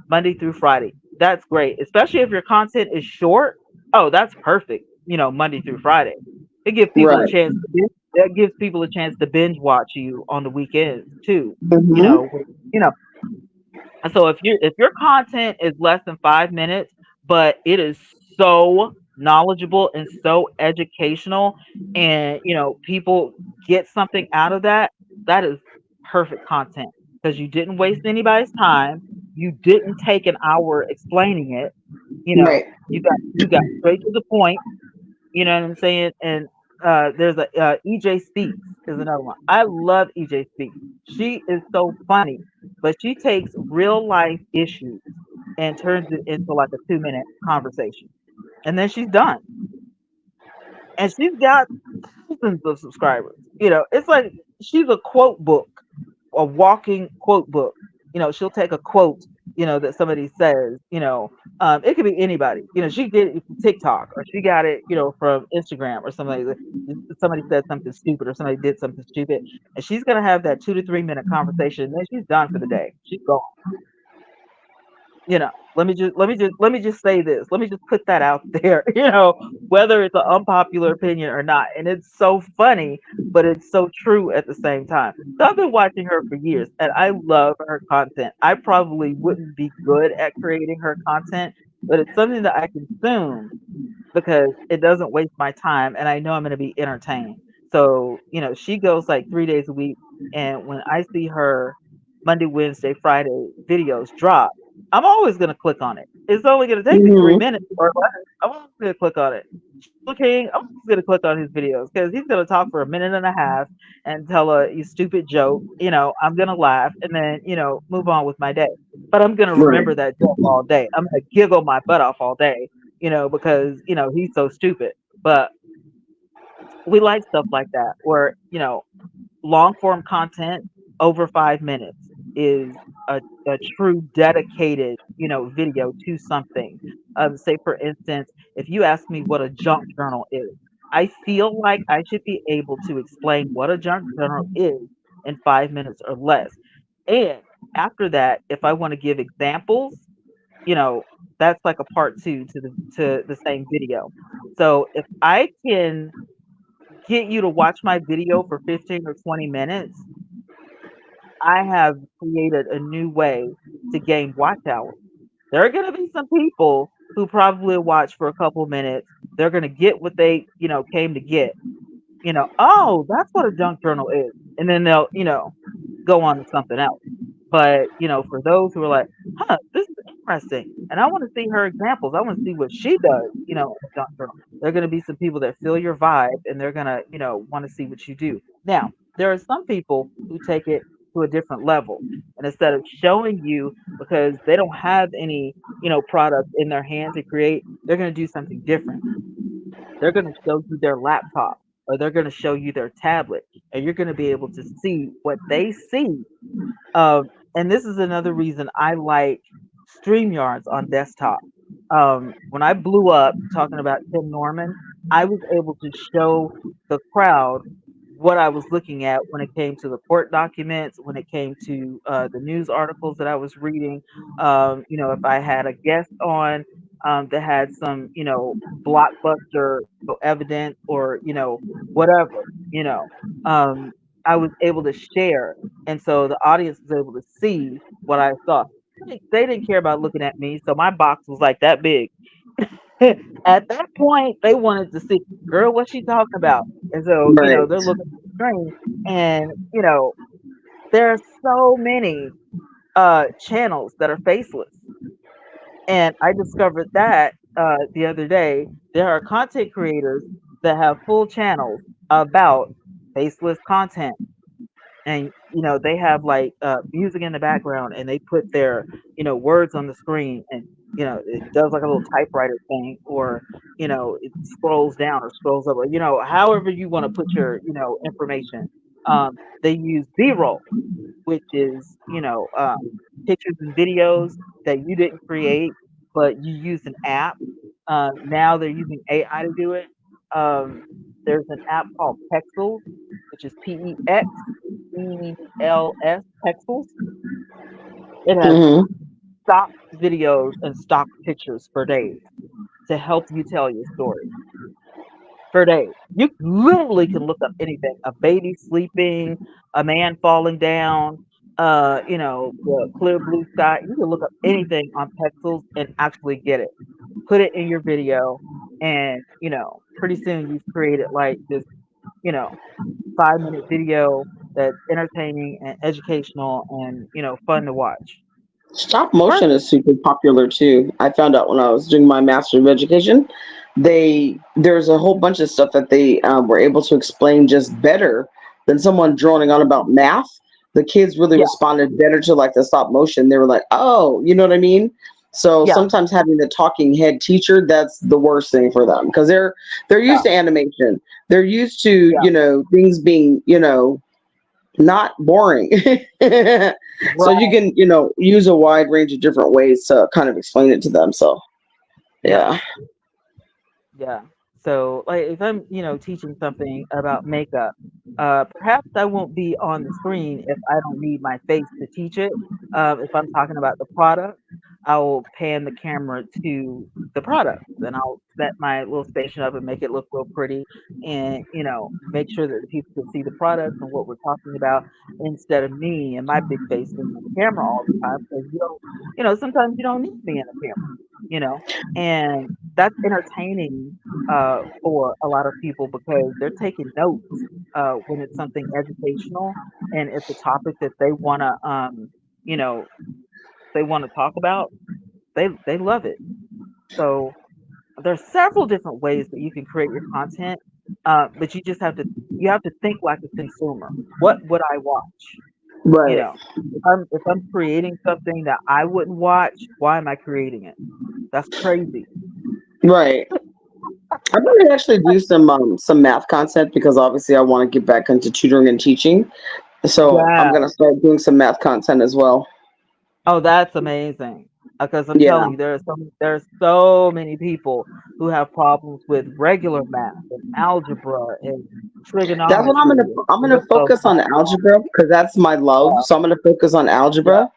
Monday through Friday. That's great, especially if your content is short. Oh, that's perfect. Monday through Friday. It gives people a Right. chance to binge, that gives people a chance to binge watch you on the weekends too. You Hmm. know, you know, and so if your content is less than 5 minutes, but it is so knowledgeable and so educational, and people get something out of that, that is perfect content because you didn't waste anybody's time. You didn't take an hour explaining it. Right. You got straight to the point. You know what I'm saying? And there's a EJ Speaks is another one. I love EJ Speaks. She is so funny, but she takes real life issues and turns it into like a 2 minute conversation, and then she's done. And she's got thousands of subscribers. It's like she's a quote book. a walking quote book. She'll take a quote, that somebody says, it could be anybody. She did it from TikTok, or she got it, from Instagram, or somebody somebody said something stupid, or somebody did something stupid, and she's gonna have that 2 to 3 minute conversation, and then she's done for the day. She's gone. Let me just say this. Let me just put that out there, whether it's an unpopular opinion or not. And it's so funny, but it's so true at the same time. So I've been watching her for years, and I love her content. I probably wouldn't be good at creating her content, but it's something that I consume because it doesn't waste my time, and I know I'm going to be entertained. So, she goes like 3 days a week, and when I see her Monday, Wednesday, Friday videos drop, I'm always going to click on it. It's only going to take me 3 minutes or less. I'm always going to click on it. King, I'm just going to click on his videos because he's going to talk for a minute and a half and tell a stupid joke. I'm going to laugh and then, move on with my day. But I'm going to Right. remember that joke all day. I'm going to giggle my butt off all day, because, he's so stupid. But we like stuff like that where, long form content over 5 minutes is a true dedicated, video to something. Say for instance, if you ask me what a junk journal is, I feel like I should be able to explain what a junk journal is in 5 minutes or less. And after that, if I want to give examples, you know, that's like a part two to the same video. So if I can get you to watch my video for 15 or 20 minutes, I have created a new way to gain watch hours. There are going to be some people who probably watch for a couple minutes. They're going to get what they, came to get. Oh, that's what a junk journal is. And then they'll, go on to something else. But, for those who are like, huh, this is interesting. And I want to see her examples. I want to see what she does, in a junk journal. There are going to be some people that feel your vibe and they're going to, want to see what you do. Now, there are some people who take it to a different level. And instead of showing you because they don't have any, product in their hand to create, they're going to do something different. They're going to show you their laptop or they're going to show you their tablet, and you're going to be able to see what they see. And this is another reason I like StreamYards on desktop. When I blew up talking about Tim Norman, I was able to show the crowd what I was looking at when it came to the court documents, when it came to the news articles that I was reading. If I had a guest on that had some, blockbuster, evidence or, whatever, um, I was able to share. And so the audience was able to see what I saw. They didn't care about looking at me, so my box was like that big. At that point, they wanted to see, girl, what's she talking about? And so, they're Right. looking at the screen, and there are so many channels that are faceless. And I discovered that the other day. There are content creators that have full channels about faceless content, and they have like music in the background, and they put their words on the screen, and it does like a little typewriter thing, or it scrolls down or scrolls up, or however you want to put your information. They use b-roll, which is pictures and videos that you didn't create, but you used an app. Now they're using AI to do it. um, there's an app called Pexels, which is Pexels, Pexels. It has Hmm. stock videos and stock pictures for days to help you tell your story for days. You literally can look up anything: a baby sleeping, a man falling down, the clear blue sky. You can look up anything on Pexels and actually get it. Put it in your video, and pretty soon you've created like this, you know, 5-minute video that's entertaining and educational and fun to watch. Stop motion Perfect. is super popular too. I found out when I was doing my master of education, there's a whole bunch of stuff that they were able to explain just better than someone droning on about math. The kids really Yeah, responded better to like the stop motion. They were like, "Oh, you know what I mean?" So yeah, sometimes having the talking head teacher, that's the worst thing for them because they're yeah, used to animation. They're used to yeah, things being not boring. So you Right. can, use a wide range of different ways to kind of explain it to them. So Yeah. yeah. Yeah. So, like, if I'm, teaching something about makeup, perhaps I won't be on the screen if I don't need my face to teach it. If I'm talking about the product, I'll pan the camera to the product, and I'll set my little station up and make it look real pretty, and make sure that the people can see the products and what we're talking about instead of me and my big face being on the camera all the time because sometimes you don't need to be in the camera, you know, and that's entertaining for a lot of people because they're taking notes when it's something educational and it's a topic that you know, they want to talk about. They love it. So there's several different ways that you can create your content, but you have to think like a consumer. What would I watch? You Right. know, if I'm creating something that I wouldn't watch, why am I creating it? That's crazy. Right. I'm going to actually do some math content because obviously I want to get back into tutoring and teaching. So I'm Yeah. going to start doing some math content as well. Oh, that's amazing. Because I'm Yeah. telling you, there are so many people who have problems with regular math and algebra and That's what trigonometry and I'm the gonna list goes focus on on and on. algebra because that's my love. So I'm gonna focus on Yeah, algebra,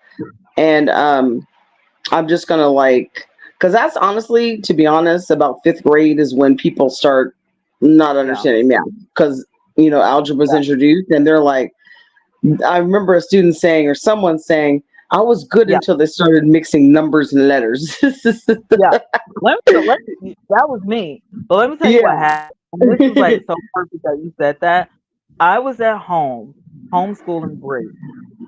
and I'm just gonna because that's honestly, to be honest, about fifth grade is when people start not yeah, understanding math because algebra is yeah, introduced, and they're like, I remember a student saying or someone saying, "I was good yeah, until they started mixing numbers and letters." yeah. That was me. But let me tell you what Yeah. happened. And this is like so perfect that you said that. I was at home, homeschooling Bree,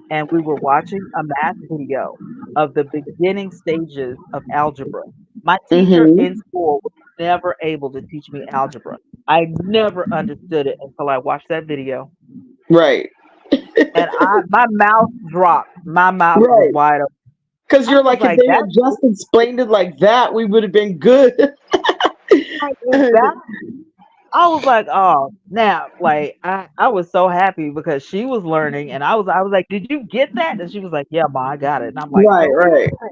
and we were watching a math video of the beginning stages of algebra. My teacher in Hmm. school was never able to teach me algebra. I never understood it until I watched that video. Right. And my mouth dropped. My mouth was Right. wide open. Because I you're was like, if like, they that's had just explained it like that, we would have been good. right, exactly. I was like, oh, now, like, I was so happy because she was learning, and I was like, did you get that? And she was like, yeah, ma, I got it. And I'm like, Right, okay, right. good.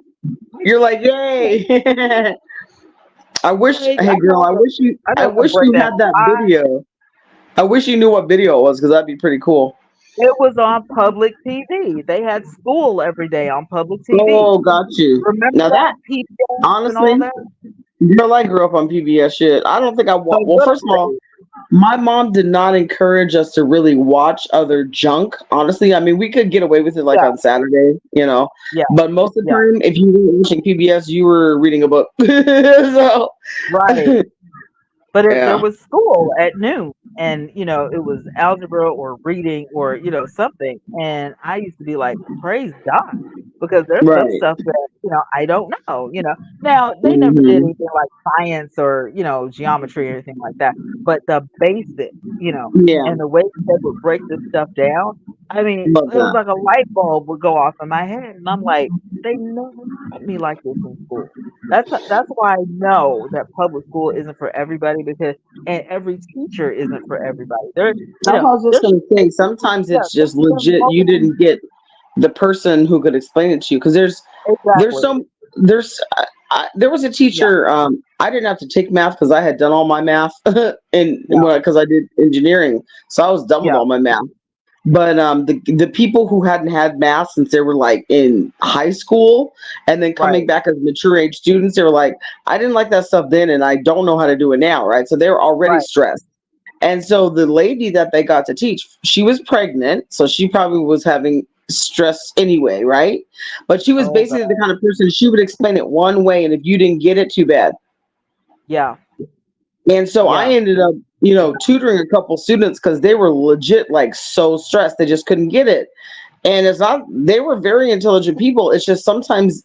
You're like, yay. I wish, Like, hey girl, I I know how to wish break you down had that a video. I wish you knew what video it was because that'd be pretty cool. It was on public TV. They had school every day on public TV. Oh, got you. Remember Now that that, PBS and all honestly, that? girl, I grew up on PBS shit. I don't think I The well, good first of old all, days. my mom did not encourage us to really watch other junk. Honestly, I mean, we could get away with it like Yeah, on Saturday. yeah, But most of the yeah. time, if you were watching PBS, you were reading a book. So, Right. But there yeah, was school at noon, and it was algebra or reading or something, and I used to be like, "Praise God," because there's some right. stuff that I don't know. Now they never did Hmm. anything like science or geometry or anything like that, but the basics, Yeah, and the way that they would break this stuff down. I mean, it love was that. like a light bulb would go off in my head, and I'm like, they never taught me like this in school. That's why I know that public school isn't for everybody because and every teacher isn't for everybody. That's what I was just There should gonna say. Sometimes yeah, it's there just should be a legit. You moment. didn't get the person who could explain it to you because there's Exactly. some there's there was a Yeah. teacher. I didn't have to take math because I had done all my math and Yeah. because I did engineering, so I was done with Yeah. all my math. But the people who hadn't had math since they were like in high school and then coming Right. back as mature age students, they were like, I didn't like that stuff then, and I don't know how to do it now, right? So they were already Right. stressed. And so the lady that they got to teach, she was pregnant, so she probably was having stress anyway, right? But she was Oh basically God. the kind of person she would explain it one way, and if you didn't get it, too bad. Yeah. And so I Yeah. ended up, tutoring a couple students because they were legit like so stressed they just couldn't get it. And it's not they were very intelligent people. It's just sometimes,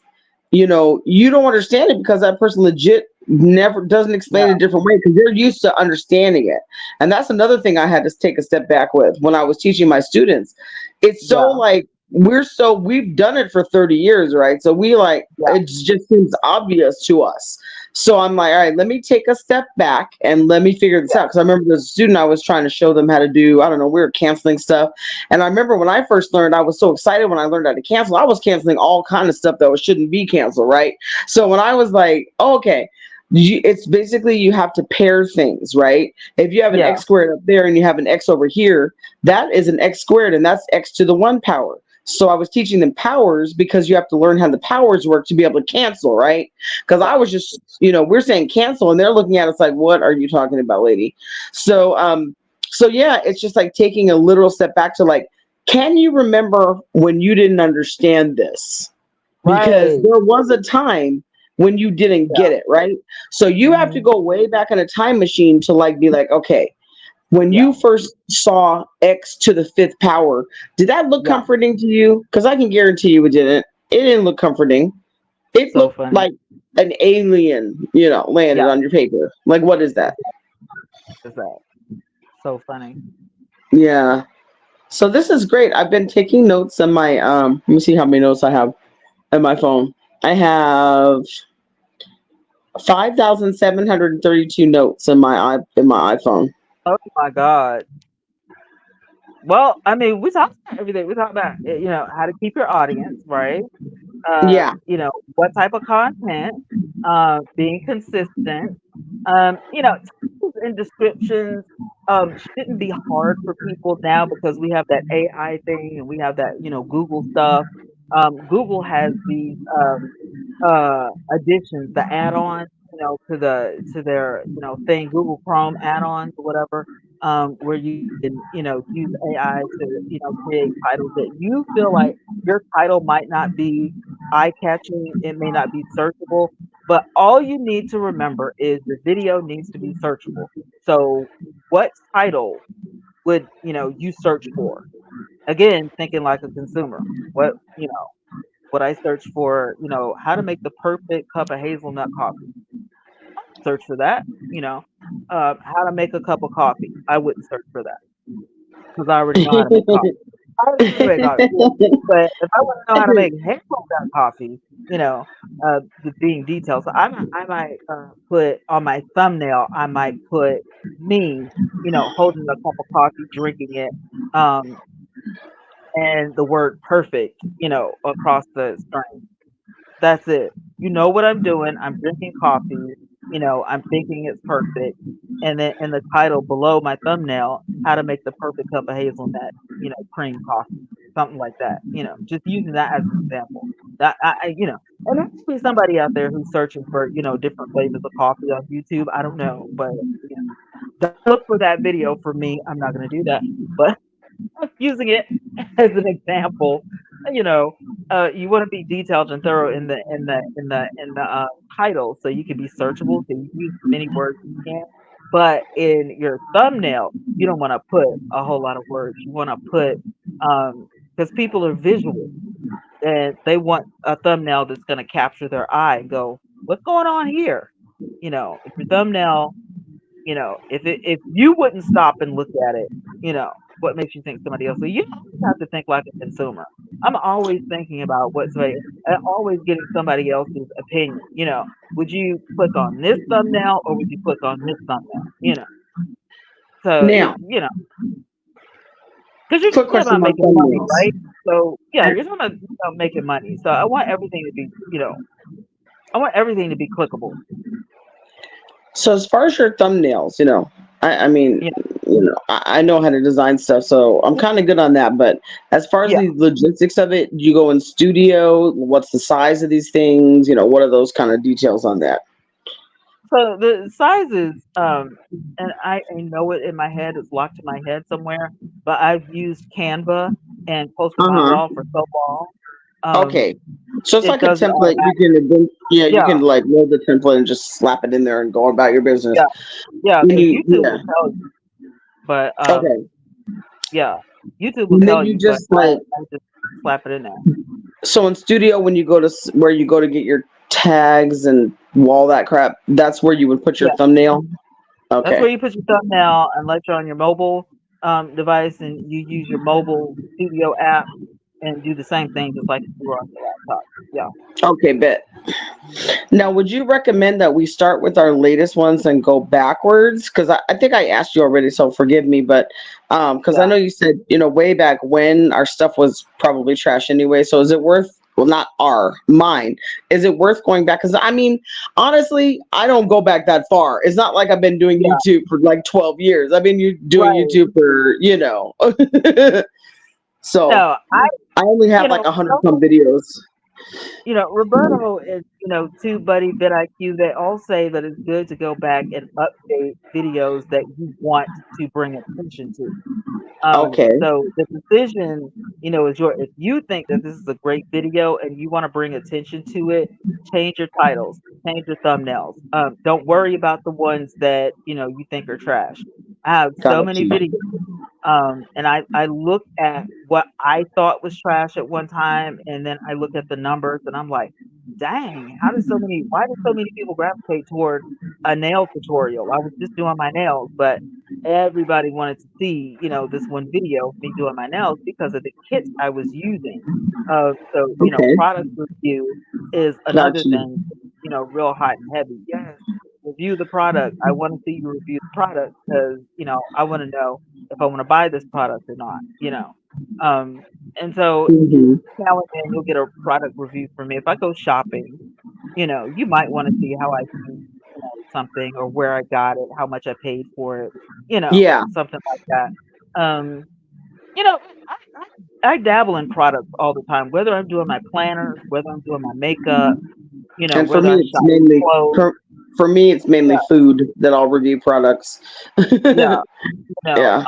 you don't understand it because that person legit never doesn't explain Yeah. it a different way because they're used to understanding it. And that's another thing I had to take a step back with when I was teaching my students. It's so Yeah. like we've done it for 30 years, right? So we like, Yeah. it just seems obvious to us. So I'm like, all right, let me take a step back and let me figure this Yeah. out. Because I remember the student, I was trying to show them how to do, I don't know, we were canceling stuff. And I remember when I first learned, I was so excited when I learned how to cancel. I was canceling all kind of stuff that shouldn't be canceled, right? So when I was like, oh, okay, it's basically you have to pair things, right? If you have an Yeah. x squared up there and you have an x over here, that is an x squared, and that's x to the 1 power. So I was teaching them powers because you have to learn how the powers work to be able to cancel, right? Because I Yeah. was just, we're saying cancel, and they're looking at us like, "What are you talking about, lady?" So, so yeah, it's just like taking a literal step back to like, can you remember when you didn't understand this? Because Right. there was a time when you didn't Yeah. get it, right? So you have to Hmm. go way back in a time machine to like be like, okay, when Yeah. you first saw x to the 5th power, did that look Yeah. comforting to you? Because I can guarantee you it didn't. It didn't look comforting. It So looked funny. like an alien, landed Yeah. on your paper. Like, what is that? Is that so funny? Yeah. So this is great. I've been taking notes on my let me see how many notes I have on my phone. I have 5,732 notes in my iPhone. Oh my God. Well, I mean, we talked about everything. We talked about, how to keep your audience, right? Yeah. What type of content, being consistent. Titles and descriptions shouldn't be hard for people now because we have that AI thing and we have that, Google stuff. Google has these additions, the add-ons, to their, thing, Google Chrome add-ons or whatever, where you can, use AI to, create titles that you feel like your title might not be eye-catching, it may not be searchable, but all you need to remember is the video needs to be searchable. So what title would, you search for? Again, thinking like a consumer. Would I search for, how to make the perfect cup of hazelnut coffee? Search for that, how to make a cup of coffee. I wouldn't search for that because I already know how to make coffee. I already know how to make coffee. Yeah. But if I want to know how to make hazelnut coffee, the being detailed. So I might put on my thumbnail. I might put me, holding a cup of coffee, drinking it, um, and the word perfect, across the screen. That's it. You know what I'm doing. I'm drinking coffee. I'm thinking it's perfect. And then in the title below my thumbnail, how to make the perfect cup of hazelnut, cream coffee, something like that. Just using that as an example. That and there could be somebody out there who's searching for, different flavors of coffee on YouTube. I don't know, but don't look for that video for me. I'm not going to do that. But using it as an example, you know, you want to be detailed and thorough in the title, so you can be searchable. So you use as many words as you can. But in your thumbnail, you don't want to put a whole lot of words. You want to put because people are visual and they want a thumbnail that's going to capture their eye and go, "What's going on here?" If your thumbnail if you wouldn't stop and look at it, what makes you think somebody else will? You always have to think like a consumer. I'm always thinking about what somebody always getting somebody else's opinion. Would you click on this thumbnail or would you click on this thumbnail? So Now, because you're quick talking question about about making money, thumbnails. right? So yeah, you're talking about making money. So I want everything to be, I want everything to be clickable. So as far as your thumbnails, I mean, Yeah, I know how to design stuff, so I'm kind of good on that. But as far as yeah. the logistics of it, you go in studio. What's the size of these things? What are those kind of details on that? So the sizes, and I know it in my head, it's locked in my head somewhere, but I've used Canva and posted Uh on it huh. all for so long. Um, Okay. So it's it like a does it template. You automatically. can, yeah, you Yeah, can like load the template and just slap it in there and go about your business. yeah, yeah. When Because you, YouTube yeah. will tell you, but Okay. yeah, YouTube will And then tell you you, but just like, I just slap it in there. so in studio, when you go to where you go to get your tags and all that crap, that's where you would put your Yeah, thumbnail. that's Okay. where you put your thumbnail unless you're on your mobile device and you use your mobile studio app. and do the same thing just like if you were on your laptop. Yeah. Okay, bet. Mhm. Now, would you recommend that we start with our latest ones and go backwards? Because I think I asked you already, so forgive me. But because I Yeah. know you said, way back when our stuff was probably trash anyway. So is it worth, well, not mine. Is it worth going back? Because I mean, honestly, I don't go back that far. It's not like I've been doing Yeah. YouTube for like 12 years. I've been doing Right. YouTube for. So No, I, I only you have like know, 100 some videos. Roberto and, too, Buddy VidIQ, they all say that it's good to go back and update videos that you want to bring attention to. Okay. So the decision, is your if you think that this is a great video and you want to bring attention to it, change your titles, change your thumbnails. Don't worry about the ones that, you think are trash. I have so Got many you. videos. And I look at what I thought was trash at one time, and then I look at the numbers, and I'm like, dang, why did so many people gravitate toward a nail tutorial? I was just doing my nails, but everybody wanted to see, this one video of me doing my nails because of the kits I was using. So, Okay. product review is Got another you. thing, real hot and heavy. Yes, review the product. I want to see you review the product because, I want to know if I want to buy this product or not. Um, and so Hmm. now and then you'll get a product review from me. If I go shopping, you might want to see how I use, something or where I got it, how much I paid for it, Yeah. something like that. You know, I dabble in products all the time, whether I'm doing my planners, whether I'm doing my makeup, And for whether me, I'm it's shopping mainly clothes. for me, it's mainly Yeah, food that I'll review products. yeah. Yeah.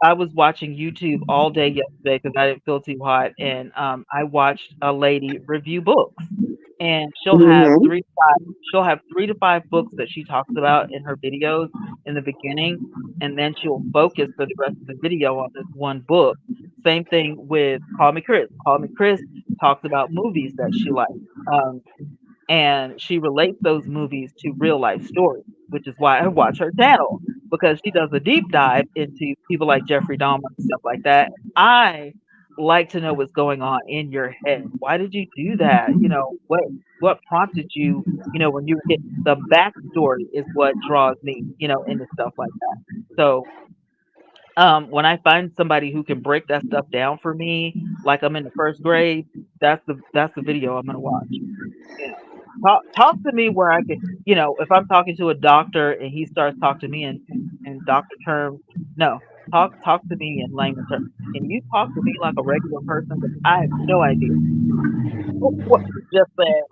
I was watching YouTube all day yesterday because I didn't feel too hot, and I watched a lady review books, and Hmm. she'll have 3 to 5 books that she talks about in her videos in the beginning, and then she'll focus for the rest of the video on this one book. Same thing with Call Me Chris. Call Me Chris talks about movies that she likes. Um, and she relates those movies to real life stories, which is why I watch her channel because she does a deep dive into people like Jeffrey Dahmer and stuff like that. I like to know what's going on in your head. Why did you do that? What prompted you? When you were hit, the backstory is what draws me, into stuff like that. So, when I find somebody who can break that stuff down for me, like I'm in the first grade, that's the video I'm gonna watch. You know, talk to me where I can, if I'm talking to a doctor and he starts talking to me in doctor terms, no, talk to me in layman terms. Can you talk to me like a regular person? Because I have no idea what you just said.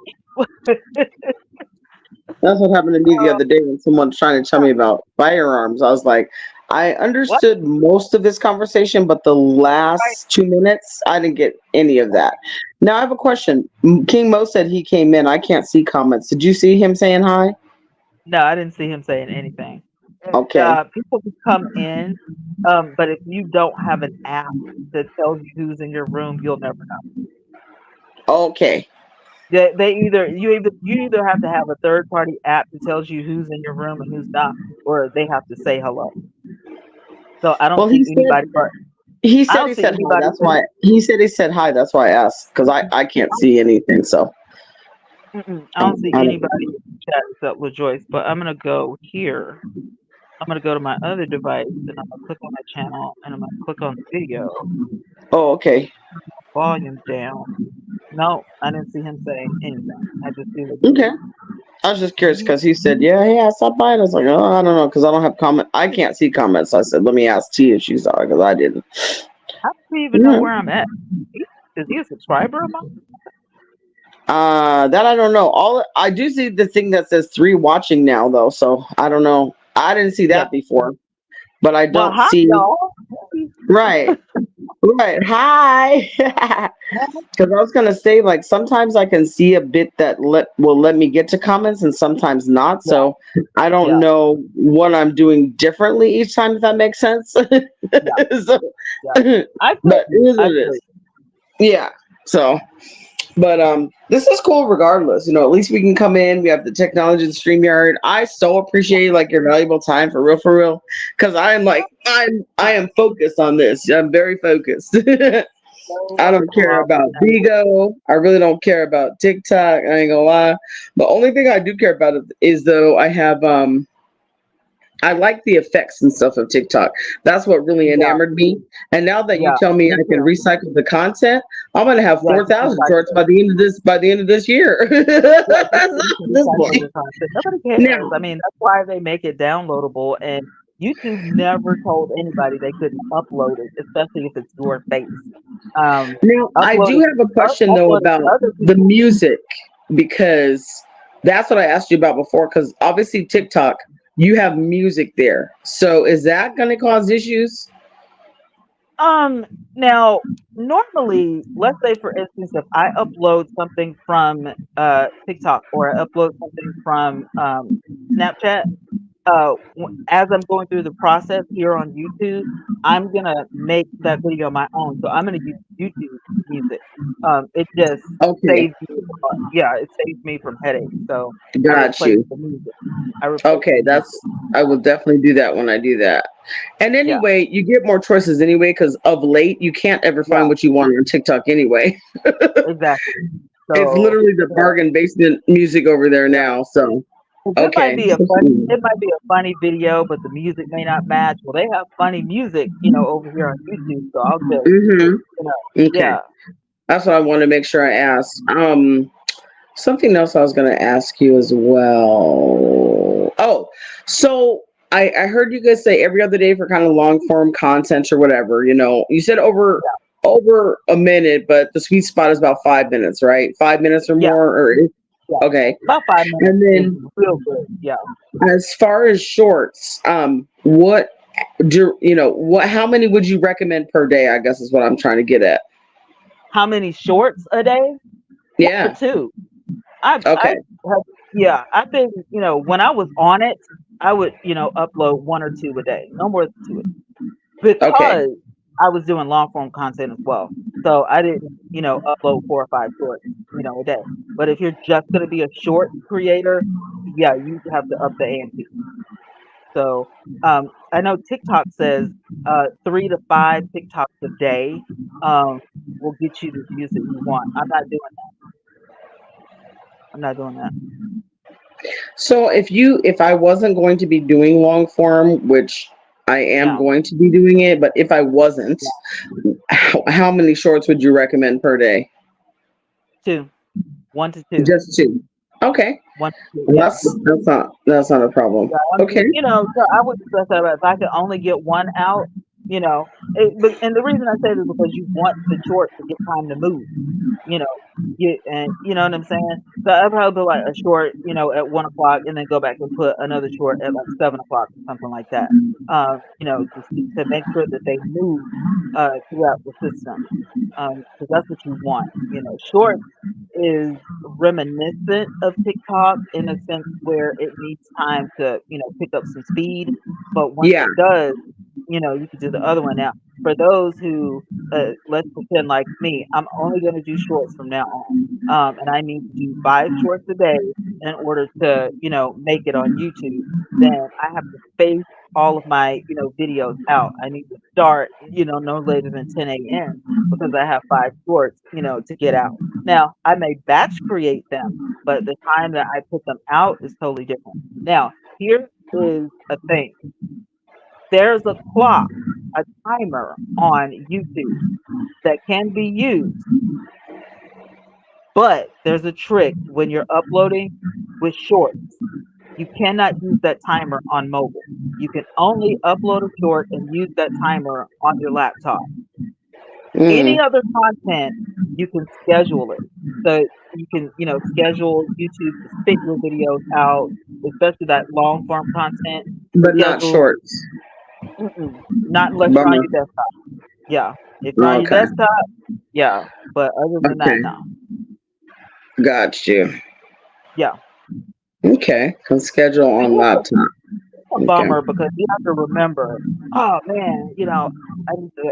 That's what happened to me the other day when someone was trying to tell me about firearms. I was like, I What? understood most of this conversation, but the Right? last 2 minutes, I didn't get any of that. Now I have a question. King Mo said he came in. I can't see comments. Did you see him saying hi? No, I didn't see him saying anything. Okay. People can come in, but if you don't have an app that tells you who's in your room, you'll never know. Okay. You either have to have a third party app that tells you who's in your room and who's not, or they have to say hello. So I don't Well, see anybody, but I don't he see said hi. anybody That's but why he said hi. That's why I asked because I can't see anything. So I don't see I anybody don't. in the chat except LaJoyce. But I'm gonna go here. I'm gonna go to my other device and I'm gonna click on my channel and I'm gonna click on the video, Oh, okay. volume down. No, I didn't see him saying anything. I just see Okay. LaJoyce. I was just curious Mhm. because he said, "Yeah, hey, I stopped by." And I was like, "Oh, I don't know," because I don't have comment. I can't see comments. So I said, "Let me ask T if she saw it," because I didn't. How does he even know Yeah. where I'm at? Is he a subscriber of mine? That I don't know. All I do see the thing that says 3 watching now, though. So I don't know. I didn't see Yeah. that before, but I Well, don't hi see. y'all. Right. Right. Hi. Because I was gonna say, like, sometimes I can see a bit that will let me get to comments, and sometimes not. Yeah, So I don't yeah, know what I'm doing differently each time. If that makes sense. So, yeah, yeah. I feel but it you. is I what it feel is. you. Yeah. So, but this is cool regardless. At least we can come in. We have the technology and StreamYard. I so appreciate like your valuable time for real. Because I'm like I am focused on this. I'm very focused. no I don't care problem about at all. Bigo. I really don't care about TikTok. I ain't gonna lie. The only thing I do care about is though I have I like the effects and stuff of TikTok. That's what really Yeah, enamored me. And now that you yeah, tell me me I can too. recycle the content, I'm gonna have Yes, you can 4,000 recycle shorts it. by the end of this year. Yes, you Not can this recycle point. your content. Nobody cares. Now, I mean, that's why they make it downloadable. And YouTube never told anybody they couldn't upload it, especially if it's your face. Um, I upload do it, have a question though upload it about to other the people. music because that's what I asked you about before. Because obviously TikTok, you have music there. So is that going to cause issues? Um, Now, normally, let's say for instance, if I upload something from TikTok or I upload something from Snapchat, as I'm going through the process here on YouTube, I'm gonna make that video my own. So I'm gonna use YouTube music. It just Okay, saves me. Yeah, it saves me from headaches. So I got replace you. the music. I replace Okay, the music. I will definitely do that when I do that. And Yeah, anyway, you get more choices anyway because of late you can't ever yeah, find what you want on TikTok anyway. exactly. It's So literally the yeah, bargain basement music over there yeah. now. So 'Cause okay. it might be a funny video, but the music may not match. Well, they have funny music, over here on YouTube. So I'll just, Mm-hmm. Okay. yeah, That's what I want to make sure I asked. Something else I was going to ask you as well. Oh, so I heard you guys say every other day for kind of long form content or whatever. You said over a minute, but the sweet spot is about 5 minutes, right? 5 minutes or yeah, more, or yeah. okay. About 5 minutes And is then real good. Yeah. as far as shorts, what do you know? What how many would you recommend per day? I guess is what I'm trying to get at. How many shorts a day? 1 or Yeah. 2. I Okay. have yeah, I've been, when I was on it, I would, upload 1 or 2 a day, no more than 2 a day, Okay. because I was doing long form content as well. So I didn't, upload 4 or 5 shorts, a day. But if you're just gonna be a short creator, yeah, you have to up the ante. So, I know TikTok says, 3 to 5 TikToks a day, um, will get you the views that you want. I'm not doing that. So if I wasn't going to be doing long form, which I am Yeah, going to be doing it, but if I wasn't, yeah, how many shorts would you recommend per day? 2, 1 to 2, Just two. Okay. 1 to 2, Well, yeah. that's not a problem. Yeah, I Okay. mean, so I wouldn't stress out about if I could only get 1 out, and the reason I say this is because you want the short to get time to move. You know, you know what I'm saying? So I'd probably put like a short, at 1 o'clock, and then go back and put another short at like 7 o'clock or something like that. To make sure that they move throughout the system, because that's what you want. Short is reminiscent of TikTok in a sense where it needs time to, pick up some speed. But once Yeah. it does, you can do the other one. Now, for those who, let's pretend like me, I'm only going to do shorts from now on. And I need to do 5 shorts a day in order to, make it on YouTube. Then I have to space all of my, videos out. I need to start, no later than 10 a.m. because I have 5 shorts, to get out. Now, I may batch create them, but the time that I put them out is totally different. Now, here is a thing. There's a clock, a timer on YouTube that can be used, but there's a trick when you're uploading with shorts. You cannot use that timer on mobile. You can only upload a short and use that timer on your laptop. Any Mm. other content, you can schedule it. So you can, schedule YouTube to spit your videos out, especially that long form content. But not Schedule, shorts. not unless you're on Bummer. your desktop. Yeah, if you're on your Okay. desktop, yeah. But other than that, Okay. no. Got you. Yeah, Okay. Can schedule but on yeah, laptop. it's a Okay. bummer because you have to remember. Oh man, I need to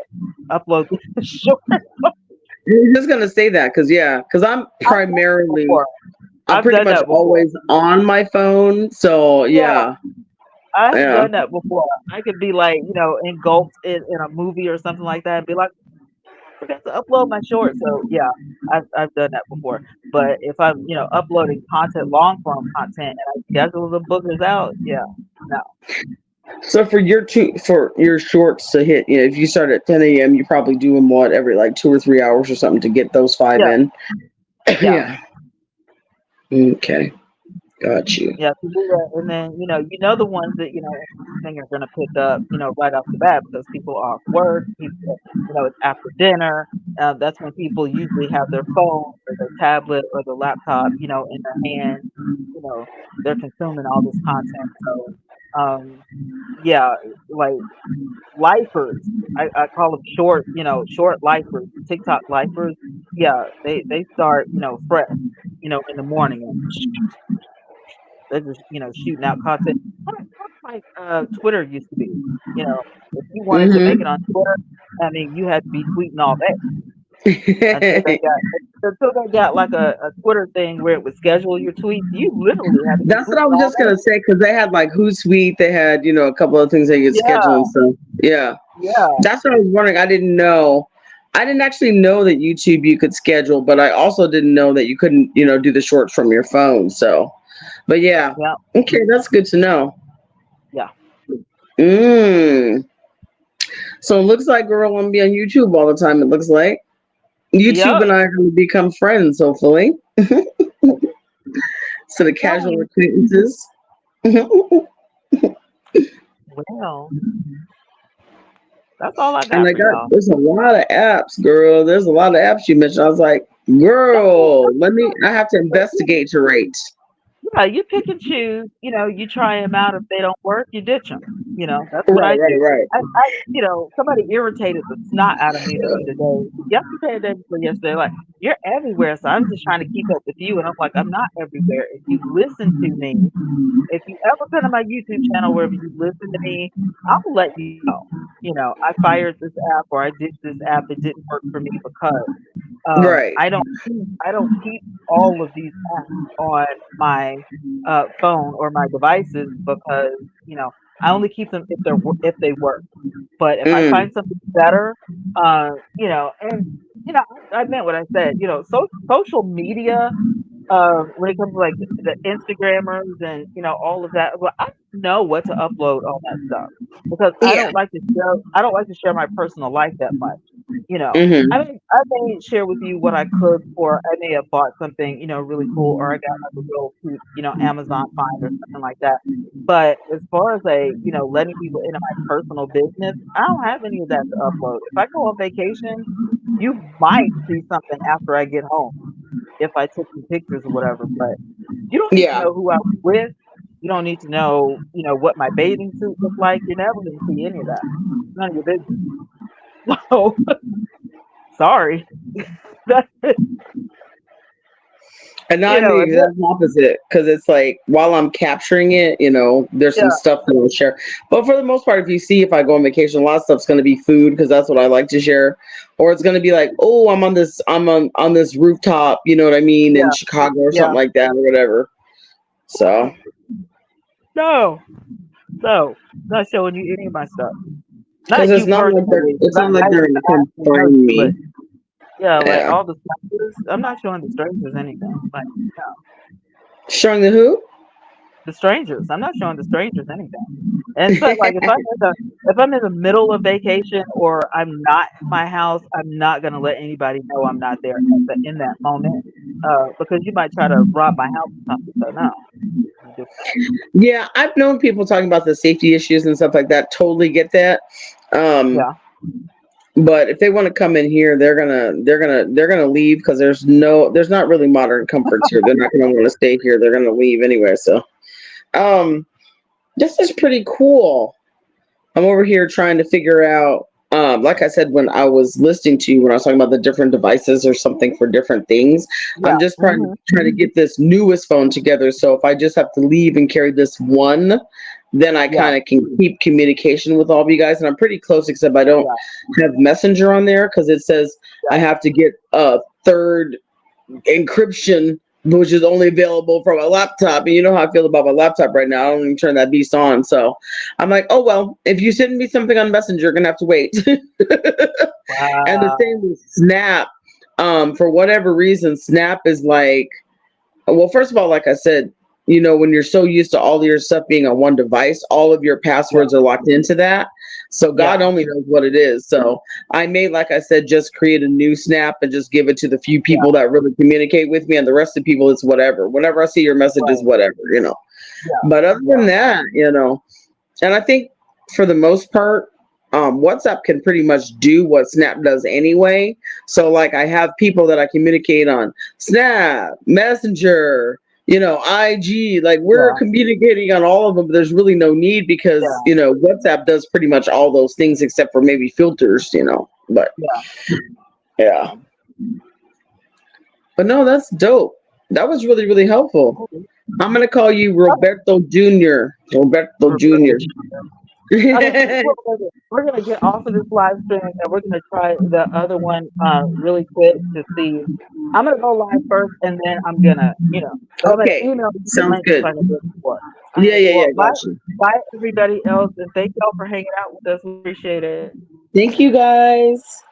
upload this short. I'm just gonna say that because I've done that before. I'm I've pretty done much that before. always on my phone. So Yeah, yeah, I have yeah. done that before. I could be like, engulfed in a movie or something like that and be like, forgot to upload my short. So yeah, I've done that before. But if I'm, uploading content, long form content, and I schedule the bookers out, yeah, no, So for your shorts to hit, if you start at 10 a.m., you probably do them what every like 2 or 3 hours or something to get those five yeah, in. yeah. Yeah. Okay. Got you. Yeah, to do that, and then the ones that interesting are going to pick up, right off the bat because people are off work. People, it's after dinner. That's when people usually have their phone or their tablet or their laptop, in their hand. You know, they're consuming all this content. So, yeah, like lifers, I call them short, short lifers, TikTok lifers. Yeah, they start, fresh, in the morning and they're just, shooting out content. Kind of like Twitter used to be. You know, if you wanted to make it on Mm-hmm. Twitter, I mean, you had to be tweeting all day until they got like a Twitter thing where it would schedule your tweets. You literally had to be That's what I tweeting was all just day. gonna say because they had like Hootsuite, they had a couple of things they could schedule Yeah, and stuff. Yeah, yeah, that's what I was wondering. I didn't know. I didn't actually know that YouTube you could schedule, but I also didn't know that you couldn't, do the shorts from your phone. So, but yeah, yeah, okay, that's good to know. yeah, Mm. So it looks like, girl, I'm gonna be on YouTube all the time. It looks like YouTube yep. and I are gonna become friends, hopefully. So the casual Telling acquaintances. well, that's all I And got I for got y'all. there's a lot of apps, girl. There's a lot of apps you mentioned. I was like, girl, I have to investigate your rate. Yeah, you pick and choose. You try them out. If they don't work, you ditch them. That's what Right, I right, do. right. Somebody irritated the snot out of me the other day. Yesterday, the day before yesterday, like, you're everywhere. So I'm just trying to keep up with you. And I'm like, I'm not everywhere. If you listen to me, if you ever come to my YouTube channel, wherever you listen to me, I'll let you know. I fired this app or I did this app. It didn't work for me because Right. I don't keep all of these apps on my phone or my devices because I only keep them if they work. But if I Mm. find something better, and I meant what I said. Social media, when it comes to like the Instagrammers and all of that, well, I know what to upload all that stuff because Yeah. I don't like to share my personal life that much. Mm-hmm. I may share with you what I cook, or I may have bought something really cool, or I got like a real cute Amazon find or something like that. But as far as letting people into my personal business, I don't have any of that to upload. If I go on vacation, you might see something after I get home if I took some pictures or whatever, but you don't need to Yeah. know who I was with. You don't need to know, what my bathing suit looked like. You're never going to see any of that. None of your business. So, sorry. That's it. And now I'm the And then, exact opposite because it's like while I'm capturing it, there's some yeah, stuff that I'll share. But for the most part, if you see if I go on vacation, a lot of stuff's going to be food because that's what I like to share. Or it's going to be like, oh, I'm on this rooftop, you know what I mean, in yeah, Chicago or yeah. something like that or whatever. So No, no, not showing you any of my stuff. because Not you personally, it's because not like I they're actually going to come actually know find you, me. but yeah, like Yeah. all the strangers, I'm not showing the strangers anything. Like, no, Showing the who? the strangers, I'm not showing the strangers anything. And so, like, if I'm in the middle of vacation or I'm not in my house, I'm not gonna let anybody know I'm not there in that moment, because you might try to rob my house or something. So no, I'm doing that. Yeah, I've known people talking about the safety issues and stuff like that. Totally get that. Um, Yeah, but if they want to come in here, they're gonna leave because there's not really modern comforts here. They're not gonna want to stay here. They're gonna leave anyway. So, um, this is pretty cool. I'm over here trying to figure out, like I said, when I was listening to you, when I was talking about the different devices or something for different things, I'm yeah, just trying to get this newest phone together. So if I just have to leave and carry this one, then I yeah, kind of can keep communication with all of you guys. And I'm pretty close, except I don't yeah, have Messenger on there because it says I yeah, have to get a third encryption which is only available from a laptop. And you know how I feel about my laptop right now. I don't even turn that beast on. So I'm like, oh well, if you send me something on Messenger, you're gonna have to wait. And the Wow. same with Snap. For whatever reason, Snap is like, well, first of all, like I said, when you're so used to all of your stuff being on one device, all of your Yeah. passwords are locked into that. So God Yeah. only knows what it is. So I may, like I said, just create a new Snap and just give it to the few Yeah. people that really communicate with me, and the rest of the people, it's whatever. Whenever I see your messages, Right. whatever. Yeah. But other than Yeah. that. And I think for the most part, WhatsApp can pretty much do what Snap does anyway. So, like, I have people that I communicate on Snap, Messenger, IG. Like, we're Yeah. communicating on all of them. But there's really no need because Yeah. WhatsApp does pretty much all those things except for maybe filters. But Yeah. yeah, but no, that's dope. That was really really helpful. I'm gonna call you Roberto Junior. Roberto Roberto Junior. Jr. Okay, so this is what we're gonna get off of this live stream and we're gonna try the other one really quick to see. I'm gonna go live first and then but I'm gonna Okay, email you the sounds link good. so I can do it before. All Yeah, right, yeah, well yeah. Got you. bye everybody else and thank y'all for hanging out with us. We appreciate it. Thank you, guys.